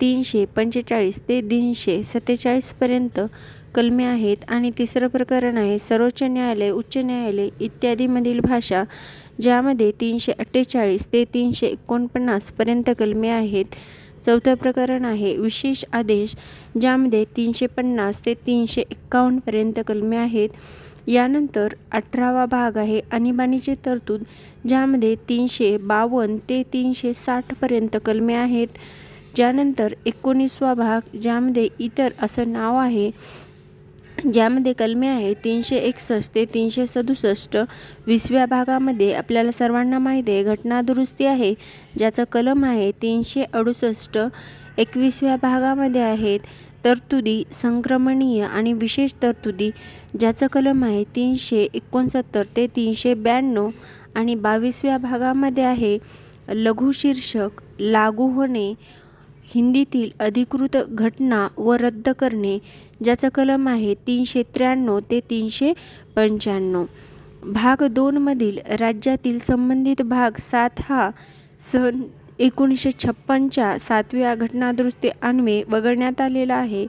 345 ते 347 पर्यंत कलमे आहेत. आणि तिसरं प्रकरण आहे सर्वोच्च न्यायालय, उच्च न्यायालय इत्यादीमधील भाषा, ज्यामध्ये 348 ते 349 पर्यंत कलमे आहेत. चौथं प्रकरण आहे विशेष आदेश, ज्यामध्ये 350 ते 351 पर्यंत कलमे आहेत. यानंतर 18वा भाग आहे आणीबाणीची तरतूद, ज्यामध्ये 352 ते 360 पर्यंत कलमे आहेत. ज्यानंतर 19वा भाग, ज्यामध्ये इतर असं नाव आहे, ज्यामध्ये कलमे आहे 361 ते 367. 20व्या भागामध्ये आपल्याला सर्वांना माहिती आहे घटना दुरुस्ती आहे, ज्याचं कलम आहे 368. 21व्या भागामध्ये आहेत तरतुदी संक्रमणीय आणि विशेष तरतुदी, ज्याचं कलम आहे 369 ते 392. आणि 22व्या भागामध्ये आहे लघु शीर्षक लागू होणे, हिंदीतील अधिकृत घटना व रद्द करणे, ज्याचं कलम आहे 393 ते 395. भाग 2 मधील राज्यातील संबंधित भाग 7 हा सन 1956च्या 7व्या घटनादुरुस्ती अन्वये वगळण्यात आलेला आहे.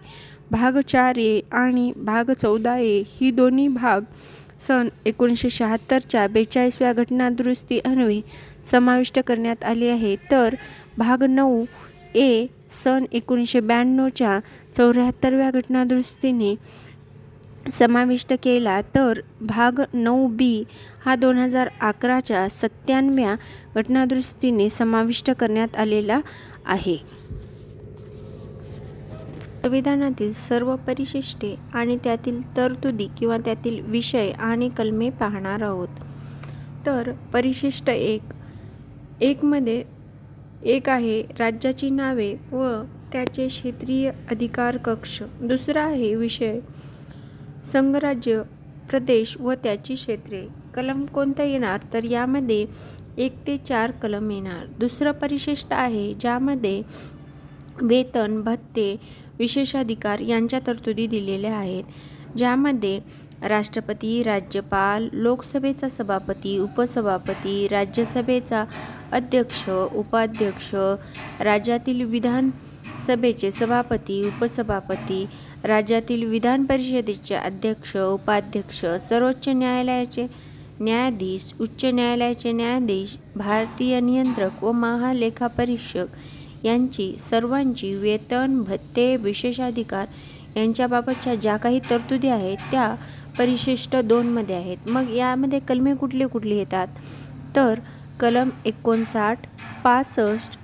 भाग 4A आणि भाग 14A ही दोन्ही भाग सन 1976च्या 42व्या घटनादुरुस्ती अन्वये समाविष्ट करण्यात आले आहे. तर भाग 9A सन 1992च्या 74व्या घटनादुरुस्तीने समाविष्ट केला. तर भाग 9B हा 2011च्या 97व्या घटनादुरुस्तीने समाविष्ट करण्यात आलेला आहे. संविधानातील सर्व परिशिष्टे आणि त्यातील तरतुदी किंवा त्यातील विषय आणि कलमे पाहणार आहोत. तर परिशिष्ट 1 मध्ये 1 आहे राज्याची नावे व त्याचे क्षेत्रीय अधिकार कक्ष. दुसरा आहे विषय संघराज्य, प्रदेश व त्याची क्षेत्रे. कलम कोणतं येणार तर यामध्ये 1 ते 4 कलम येणार. दुसरं परिशिष्ट आहे ज्यामध्ये वेतन, भत्ते, विशेषाधिकार यांच्या तरतुदी दिलेल्या आहेत, ज्यामध्ये राष्ट्रपती, राज्यपाल, लोकसभेचा सभापती, उपसभापती, राज्यसभेचा अध्यक्ष, उपाध्यक्ष, राज्यातील विधानसभेचे सभापती, उपसभापती, राज्यातील विधान परिषदेचे अध्यक्ष, उपाध्यक्ष, सर्वोच्च न्यायालयाचे न्यायाधीश, उच्च न्यायालयाचे न्यायाधीश, भारतीय नियंत्रक व महालेखापरीक्षक यांची सर्वांची वेतन, भत्ते, विशेषाधिकार यांच्याबाबतच्या ज्या काही तरतुदी आहेत त्या परिशिष्ट 2 मध्ये आहेत. मग यामध्ये कलमे कुठली कुठली येतात तर कलम 59, 65,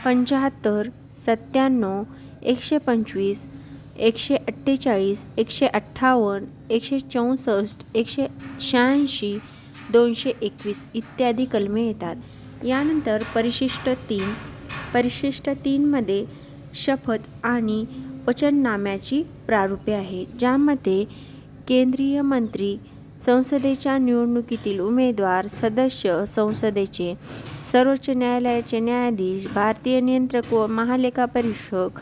75, 97, 125, 148, 158, 164, 186, 221 इत्यादी कलमे येतात. यानंतर परिशिष्ट 3 मध्ये शपथ आणि वचननाम्याची प्रारूपे आहेत, ज्यामध्ये केंद्रीय मंत्री, संसदेच्या निवडणुकीतील उमेदवार, सदस्य संसदेचे, सर्वोच्च न्यायालयाचे न्यायाधीश, भारतीय नियंत्रक व महालेखापरीक्षक,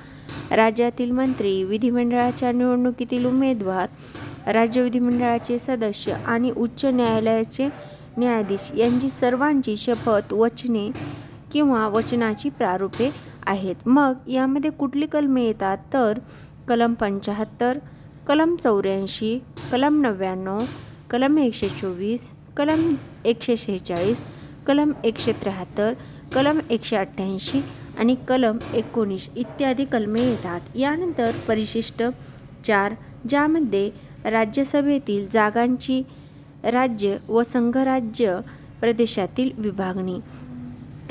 राज्यातील मंत्री, विधिमंडळाच्या निवडणुकीतील उमेदवार, राज्य विधिमंडळाचे सदस्य आणि उच्च न्यायालयाचे न्यायाधीश यांची सर्वांची शपथ, वचने किंवा वचनाची प्रारूपे आहेत. मग यामध्ये कुठली कलमे येतात तर कलम 75, कलम 84, कलम 99, कलम 124, कलम 146, कलम 173, कलम 188 आणि कलम 19 इत्यादी कलमे येतात. यानंतर परिशिष्ट 4 ज्यामध्ये राज्यसभेतील जागांची राज्य व संघराज्य प्रदेशातील विभागणी,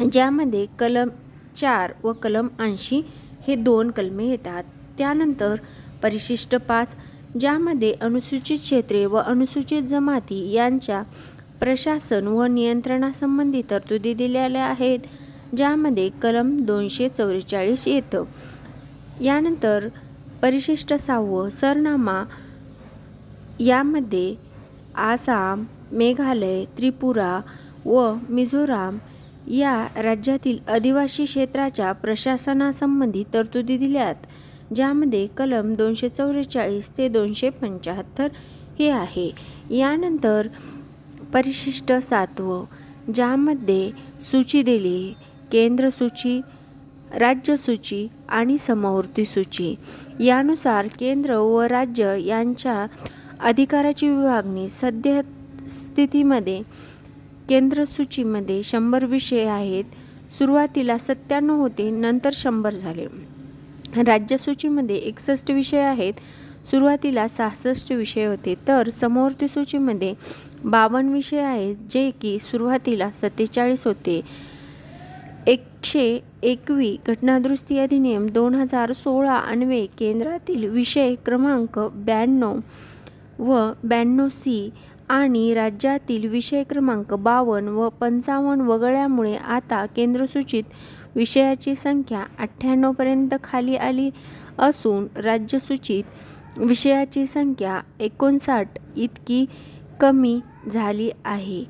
ज्यामध्ये कलम 4 व कलम 80 हे 2 कलमे येतात. त्यानंतर परिशिष्ट 5 ज्यामध्ये अनुसूचित क्षेत्रे व अनुसूचित जमाती यांच्या प्रशासन व नियंत्रणासंबंधी तरतुदी दिलेल्या आहेत, ज्यामध्ये कलम 244 येतं. यानंतर परिशिष्ट 6 सरनामा, यामध्ये आसाम, मेघालय, त्रिपुरा व मिझोराम या राज्यातील आदिवासी क्षेत्राच्या प्रशासनासंबंधी तरतुदी दिल्यात, ज्यामध्ये कलम 244 ते 275 हे आहे. यानंतर परिशिष्ट 7 ज्यामध्ये सूची दिली, केंद्र सूची, राज्यसूची आणि समवर्ती सूची यानुसार केंद्र व राज्य यांच्या अधिकाराची विभागणी सद्यस्थितीमध्ये केंद्र सूचीमध्ये 100 विषय आहेत. सुरुवातीला 97 होते, नंतर 100 झाले. राज्य सूचीमध्ये 61 विषय आहेत. सुरुवातीला 66 विषय होते, तर समवर्ती सूचीमध्ये 52 विषय आहेत, जे की सुरुवातीला 47 होते. 101वी घटनादुरुस्ती अधिनियम 2016 अन्वये केंद्रातील विषय क्रमांक 92 व 92C आणि राज्यातील विषय क्रमांक 52 व 55 वगळल्यामुळे आता केंद्रसूचित विषयाची संख्या 98 पर्यंत खाली आली असून राज्यसूचित विषयाची संख्या 59 इतकी कमी झाली आहे.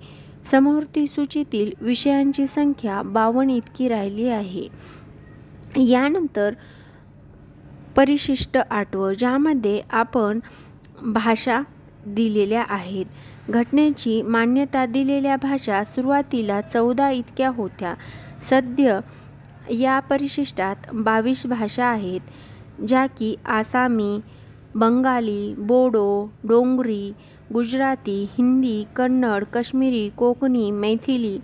समवर्ती सूचीतील विषयांची संख्या 52 इतकी राहिली आहे. यानंतर परिशिष्ट 8, ज्यामध्ये आपण भाषा दिलेल्या आहेत. घटनेची मान्यता दिलेल्या भाषा सुरुवातीला 14 इतक्या होत्या. सध्या या परिशिष्टात 22 भाषा आहेत, ज्या की आसामी, बंगाली, बोडो, डोंगरी, गुजराती, हिंदी, कन्नड, काश्मीरी, कोकणी, मैथिली,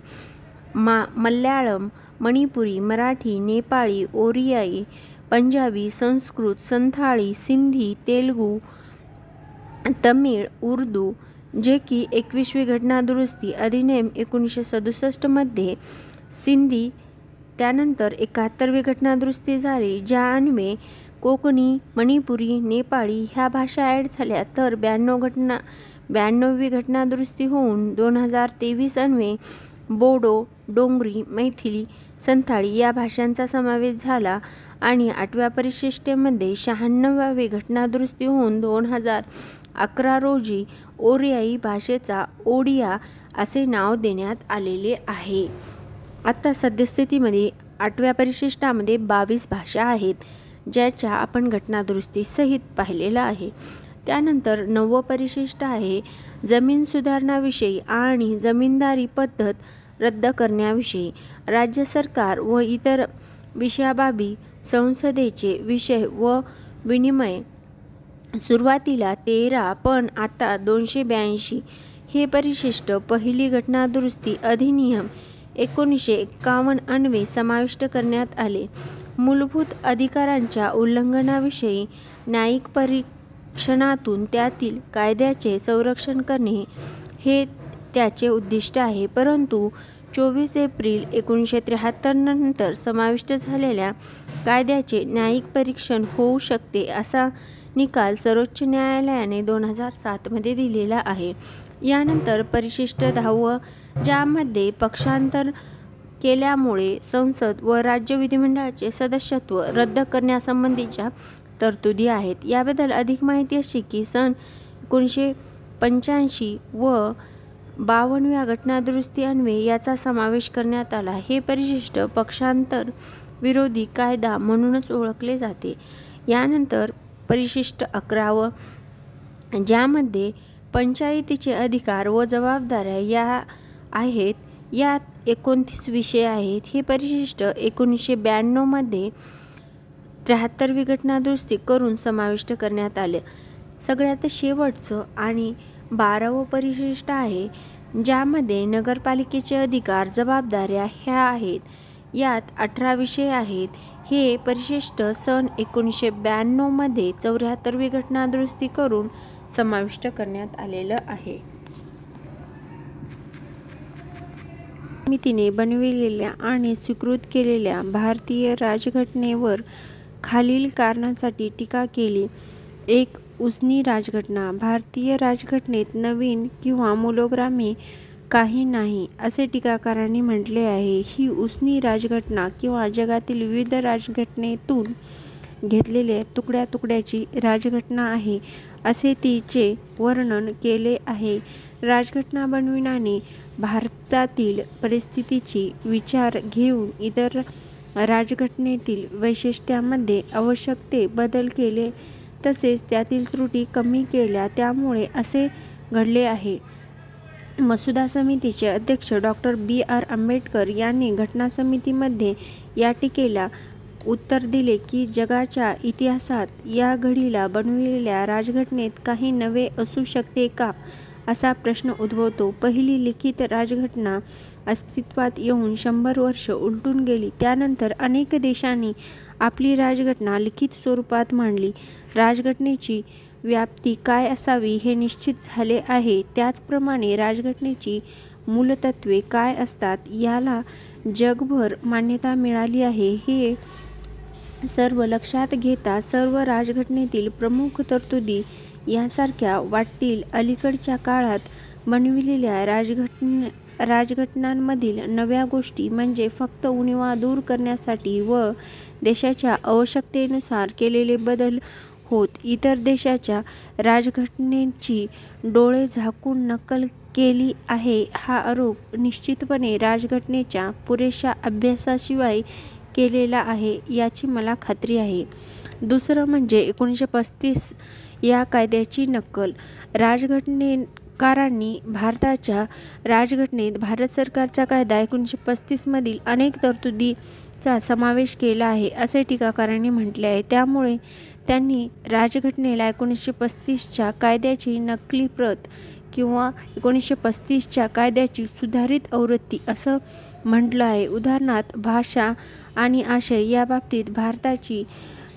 मल्याळम, मणिपुरी, मराठी, नेपाळी, ओरियाई, पंजाबी, संस्कृत, संथाळी, सिंधी, तेलुगू, तमिळ, उर्दू, जे की 21वी घटनादुरुस्ती अधिनियम 1967 मध्ये सिंधी, त्यानंतर 71वी घटनादुरुस्ती झाली, ज्या अन्वये कोकणी, मणिपुरी, नेपाळी ह्या भाषा ॲड झाल्या, तर 92वी घटनादुरुस्ती होऊन 2023 अन्वये बोडो, डोंगरी, मैथिली, संथाळी या भाषांचा समावेश झाला आणि 8व्या परिशिष्टेमध्ये 96वी घटनादुरुस्ती होऊन 2011 रोजी ओरियाई भाषेचा ओडिया असे नाव देण्यात आलेले आहे. आता सद्यस्थितीमध्ये 8व्या परिशिष्टामध्ये 22 भाषा आहेत, ज्याच्या आपण घटनादुरुस्ती सहित पाहिलेला आहे. त्यानंतर 9वं परिशिष्ट आहे जमीन सुधारणाविषयी आणि जमीनदारी पद्धत रद्द करण्याविषयी. राज्य सरकार व इतर विषयाबाबी संसदेचे विषय व विनिमय सुरुवातीला 13 पण आता 282 हे परिशिष्ट पहिली घटनादुरुस्ती अधिनियम 1951 अन्वये समाविष्ट करण्यात आले. मूलभूत अधिकारांच्या उल्लंघनाविषयी न्यायिक परीक्षणातून त्यातील कायद्याचे संरक्षण करणे हे त्याचे उद्दिष्ट आहे. परंतु 24 एप्रिल 1973 नंतर समाविष्ट झालेल्या कायद्याचे न्यायिक परीक्षण होऊ शकते असा निकाल सर्वोच्च न्यायालयाने 2007 मध्ये दिलेला आहे. यानंतर परिशिष्ट 10, ज्यामध्ये पक्षांतर केल्यामुळे संसद व राज्य विधिमंडळाचे सदस्यत्व रद्द करण्यासंबंधीच्या तरतुदी आहेत. याबद्दल अधिक माहिती अशी की सन 1985 व 52व्या घटनादुरुस्ती अन्वये याचा समावेश करण्यात आला. हे परिशिष्ट पक्षांतर विरोधी कायदा म्हणूनच ओळखले जाते. यानंतर परिशिष्ट 11, ज्यामध्ये पंचायतीचे अधिकार व जबाबदाऱ्या या आहेत. यात 29 विषय आहेत. हे परिशिष्ट 1992 मध्ये 73वी घटनादुरुस्ती करून समाविष्ट करण्यात आले. सगळ्यात शेवटचं आणि 12वं परिशिष्ट आहे, ज्यामध्ये नगरपालिकेचे अधिकार जबाबदाऱ्या ह्या आहेत. यात 18 विषय आहेत. हे परिशिष्ट सन 1992 मध्ये 74वी घटनादुरुस्ती करून समाविष्ट करण्यात आलेलं आहे. समितीने बनविलेल्या आणि स्वीकृत केलेल्या भारतीय राज्यघटनेवर खालील कारणांसाठी टीका केली. 1. उसनी राजघटना. भारतीय राज्यघटनेत नवीन किंवा मूलग्रामे काही नाही असे टीकाकारांनी म्हटले आहे. ही उसनी राजघटना किंवा जगातील विविध राज्यघटनेतून घेतलेल्या तुकड्याची राजघटना आहे असे तिचे वर्णन केले आहे. राजघटना बनविण्याने भारतातील परिस्थितीची विचार घेऊन इतर राजघटनेतील वैशिष्ट्यांमध्ये आवश्यक ते बदल केले तसेच त्यातील त्रुटी कमी केल्या, त्यामुळे असे घडले आहे. मसुदा समितीचे अध्यक्ष डॉ. बी. आर. आंबेडकर यांनी घटना समितीमध्ये या टीकेला उत्तर दिले की जगाच्या इतिहासात या घडीला बनविलेल्या राजघटनेत काही नवे असू शकते का, असा प्रश्न उद्भवतो. पहिली लिखित राजघटना अस्तित्वात येऊन 100 वर्ष उलटून गेली. त्यानंतर अनेक देशांनी आपली राजघटना लिखित स्वरूपात मांडली. राजघटनेची व्याप्ती काय असावी हे निश्चित झाले आहे. त्याचप्रमाणे राजघटनेची मूलतत्त्वे काय असतात याला जगभर मान्यता मिळाली आहे. हे सर्व लक्षात घेता सर्व राजघटनेतील प्रमुख तरतुदी यासारख्या वाटतील. अलीकडच्या काळात बनविलेल्या राजघटनांमधील नव्या गोष्टी म्हणजे फक्त उणिवा दूर करण्यासाठी व देशाच्या आवश्यकतेनुसार केलेले बदल होत. इतर देशाच्या राजघटनेची डोळे झाकून नकल केली आहे हा आरोप निश्चितपणे राजघटनेच्या पुरेशा अभ्यासाशिवाय केलेला आहे याची मला खात्री आहे. दुसरं म्हणजे 1935 या कायद्याची नक्कल. राजघटनेकारांनी भारताच्या राजघटनेत भारत सरकारचा कायदा 1935 मधील अनेक तरतुदींचा समावेश केला आहे असे टीकाकारांनी म्हटले आहे. त्यामुळे त्यांनी राजघटनेला 1935 च्या कायद्याची नकली प्रत किंवा 1935 च्या कायद्याची सुधारित आवृत्ती असं म्हटलं आहे. उदाहरणार्थ भाषा आणि आशय याबाबतीत भारताची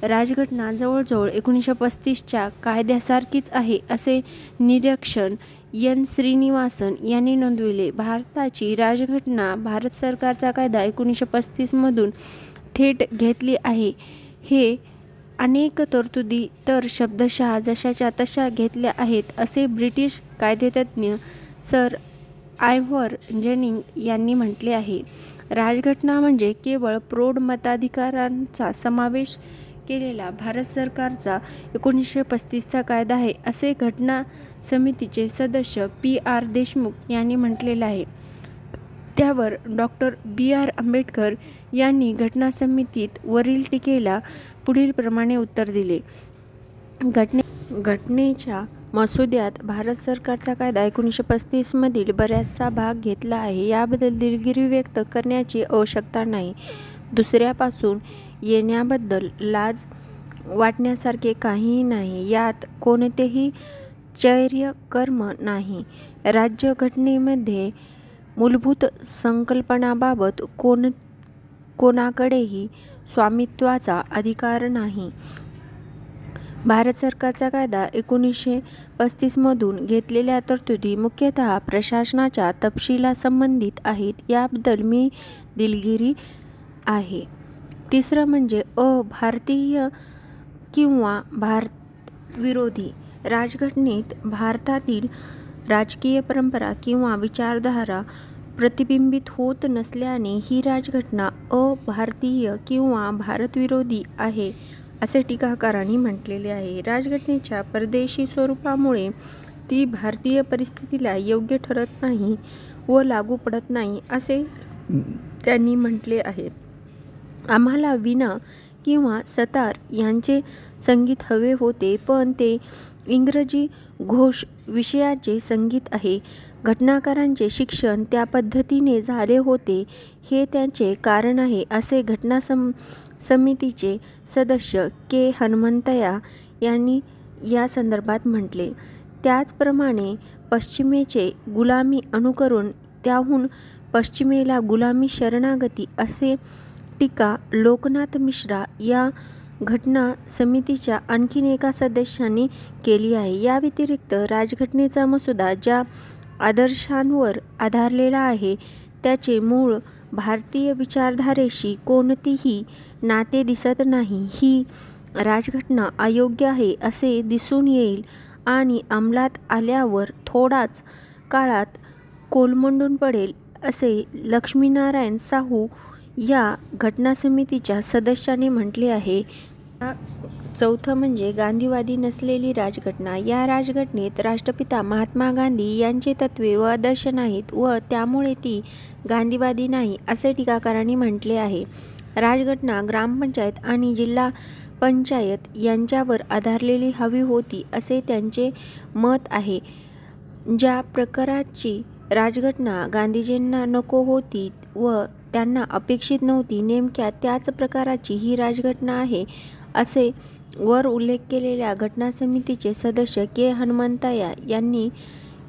राजघटना जवळजवळ 1935 च्या कायद्यासारखीच आहे असे निरीक्षण एन. श्रीनिवासन यांनी नोंदविले. भारताची राजघटना भारत सरकारचा कायदा 1935 मधून थेट घेतली आहे. हे अनेक तरतुदी तर शब्दशः जशाच्या तशा घेतल्या आहेत असे ब्रिटिश कायदेतज्ञ सर आयव्हर जेनिंग यांनी म्हटले आहे. राजघटना म्हणजे केवळ प्रौढ मताधिकारांचा समावेश केलेला भारत सरकारचा 1935 चा कायदा आहे असे घटना समितीचे सदस्य पी.आर. देशमुख यांनी म्हटलेले आहे. त्यावर डॉ. बी.आर. आंबेडकर यांनी घटना समितीत वरील टीकेला पुढील प्रमाणे उत्तर दिले. घटनेच्या मसुद्यात भारत सरकारचा कायदा 1935 मधील बराचसा भाग घेतला आहे. याबद्दल दिलगिरी व्यक्त करण्याची आवश्यकता नाही. दुसऱ्यापासून येण्याबद्दल लाज वाटण्यासारखे काहीही नाही. यात कोणतेही चर्याकर्म नाही. राज्यघटनेमध्ये मूलभूत संकल्पनांबाबत कोणाकडेही स्वामित्वाचा अधिकार नाही. भारत सरकारचा कायदा 1935 मधून घेतलेल्या तरतुदी मुख्यतः प्रशासनाच्या तपशिलासंबंधित आहेत. याबद्दल मी दिलगिरी आहे. तिसरं म्हणजे अभारतीय किंवा भारतविरोधी. राजघटनेत भारतातील राजकीय परंपरा किंवा विचारधारा प्रतिबिंबित होत नसल्याने ही राजघटना अभारतीय किंवा भारतविरोधी आहे असे टीकाकारांनी म्हटलेले आहे. राजघटनेच्या परदेशी स्वरूपामुळे ती भारतीय परिस्थितीला योग्य ठरत नाही व लागू पडत नाही असे त्यांनी म्हटले आहे. आम्हाला वीणा किंवा सतार यांचे संगीत हवे होते पण ते इंग्रजी घोष विषयाचे संगीत आहे. घटनाकारांचे शिक्षण त्या पद्धतीने झाले होते हे त्याचे कारण आहे असे घटना समितीचे सदस्य के. हनुमंतय्या यांनी या संदर्भात म्हटले. त्याचप्रमाणे पश्चिमेचे गुलामी अनुकरण त्याहून पश्चिमेला गुलामी शरणागती असे टीका लोकनाथ मिश्रा या घटना समितीच्या आणखीन एका सदस्यांनी केली आहे. या व्यतिरिक्त राजघटनेचा मसुदा ज्या आदर्शांवर आधारलेला आहे त्याचे मूळ भारतीय विचारधारेशी कोणतेही नाते दिसत नाही. ही राजघटना अयोग्य आहे असे दिसून येईल आणि अंमलात आल्यावर थोड्याच काळात कोलमडून पडेल असे लक्ष्मीनारायण साहू या घटना समितीच्या सदस्याने म्हटले आहे. चौथं म्हणजे गांधीवादी नसलेली राजघटना. या राजघटनेत राष्ट्रपिता महात्मा गांधी यांचे तत्त्वे व आदर्श नाहीत व त्यामुळे ती गांधीवादी नाही असे टीकाकारांनी म्हटले आहे. राजघटना ग्रामपंचायत आणि जिल्हा पंचायत यांच्यावर आधारलेली हवी होती असे त्यांचे मत आहे. ज्या प्रकारची राजघटना गांधीजींना नको होती व त्यांना अपेक्षित नव्हती. नेमक्या त्याच प्रकाराची ही राजघटना आहे असे वर उल्लेख केलेल्या घटना समितीचे सदस्य के. हनुमंतय्या यांनी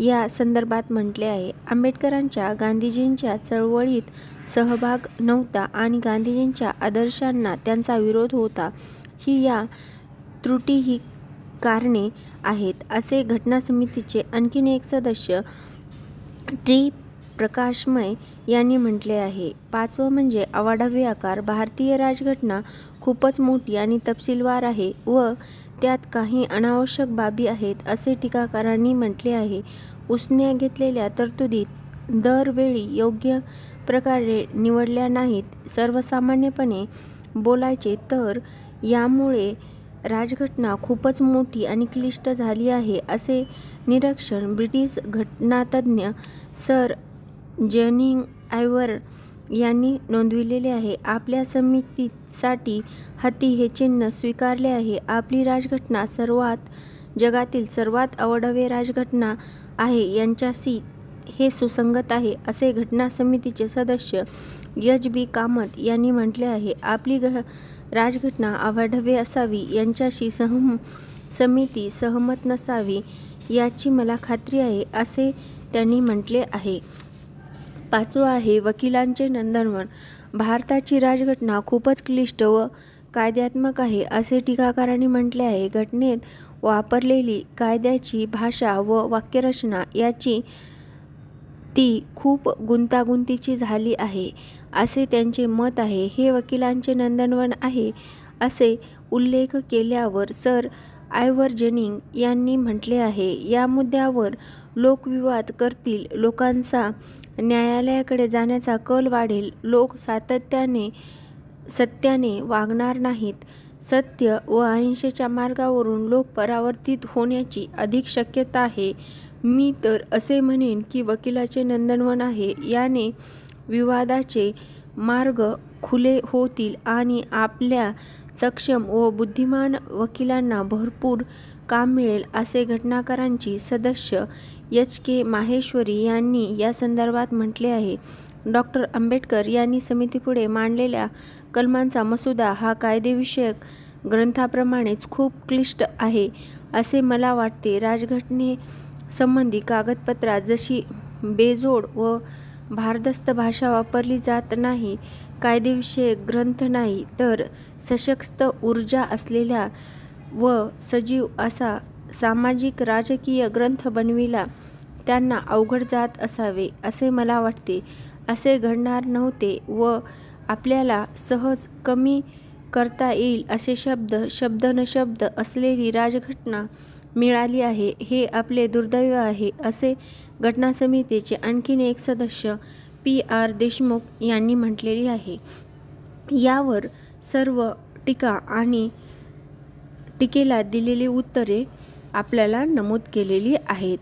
या संदर्भात म्हटले आहे. आंबेडकरांच्या गांधीजींच्या चळवळीत सहभाग नव्हता आणि गांधीजींच्या आदर्शांना त्यांचा विरोध होता. या त्रुटी कारणे आहेत असे घटना समितीचे आणखीन एक सदस्य टी. प्रकाशमय यांनी म्हटले आहे. 5वं म्हणजे अवाढव्य आकार. भारतीय राजघटना खूपच मोठी आणि तपशीलवार आहे व त्यात काही अनावश्यक बाबी आहेत असे टीकाकारांनी म्हटले आहे. उसने घेतलेल्या तरतुदी दरवेळी योग्य प्रकारे निवडल्या नाहीत. सर्वसामान्यपणे बोलायचे तर यामुळे राजघटना खूपच मोठी आणि क्लिष्ट झाली आहे असे निरीक्षण ब्रिटिश घटनातज्ज्ञ सर जॅनिंग आयव्हर यांनी नोंदविलेले आहे. आपल्या समितीसाठी हाती हे चिन्ह स्वीकारले आहे. आपली राजघटना जगातील सर्वात अवाढव्य राजघटना आहे यांच्याशी हे सुसंगत आहे असे घटना समितीचे सदस्य एच. बी. कामत यांनी म्हटले आहे. आपली राजघटना अवाढव्य असावी यांच्याशी समिती सहमत नसावी याची मला खात्री आहे असे त्यांनी म्हटले आहे. 5वं आहे वकिलांचे नंदनवन. भारताची राजघटना खूपच क्लिष्ट व कायद्यात्मक आहे असे टीकाकारांनी म्हटले आहे. घटनेत वापरलेली कायद्याची भाषा व वाक्यरचना याची ती खूप गुंतागुंतीची झाली आहे असे त्यांचे मत आहे. हे वकिलांचे नंदनवन आहे असे उल्लेख केल्यावर सर आयव्हर जेनिंग यांनी म्हटले आहे. या मुद्द्यावर लोकविवाद करतील. लोकांचा न्यायालयाकडे जाण्याचा कल वाढेल. लोक सत्याने वागणार नाहीत. सत्य व अहिंसेच्या मार्गावरून लोक परावर्तित होण्याची अधिक शक्यता आहे. मी तर असे म्हणेन की वकिलाचे नंदनवन आहे. याने विवादाचे मार्ग खुले होतील आणि आपल्या सक्षम व बुद्धिमान वकिलांना भरपूर काम मिळेल असे घटनाकारांची सदस्य एच. के. माहेश्वरी यांनी या संदर्भात म्हटले आहे. डॉ. आंबेडकर यांनी समितीपुढे मांडलेल्या कलमांचा मसुदा हा कायदेविषयक ग्रंथाप्रमाणेच खूप क्लिष्ट आहे असे मला वाटते. राजघटनेसंबंधी कागदपत्रात जशी बेजोड व भारदस्त भाषा वापरली जात नाही, कायदेविषयक ग्रंथ नाही तर सशक्त ऊर्जा असलेला व सजीव असा सामाजिक राजकीय ग्रंथ बनविला त्यांना अवघड जात असावे असे मला वाटते. असे घडणार नव्हते व आपल्याला सहज कमी करता येईल असे शब्द असलेली राजघटना मिळाली आहे. हे आपले दुर्दैव आहे असे घटना समितीचे आणखीन एक सदस्य पी. आर. देशमुख यांनी म्हटलेले आहे. यावर सर्व टीका आणि टीकेला दिलेली उत्तरे आपल्याला नमूद केलेली आहेत.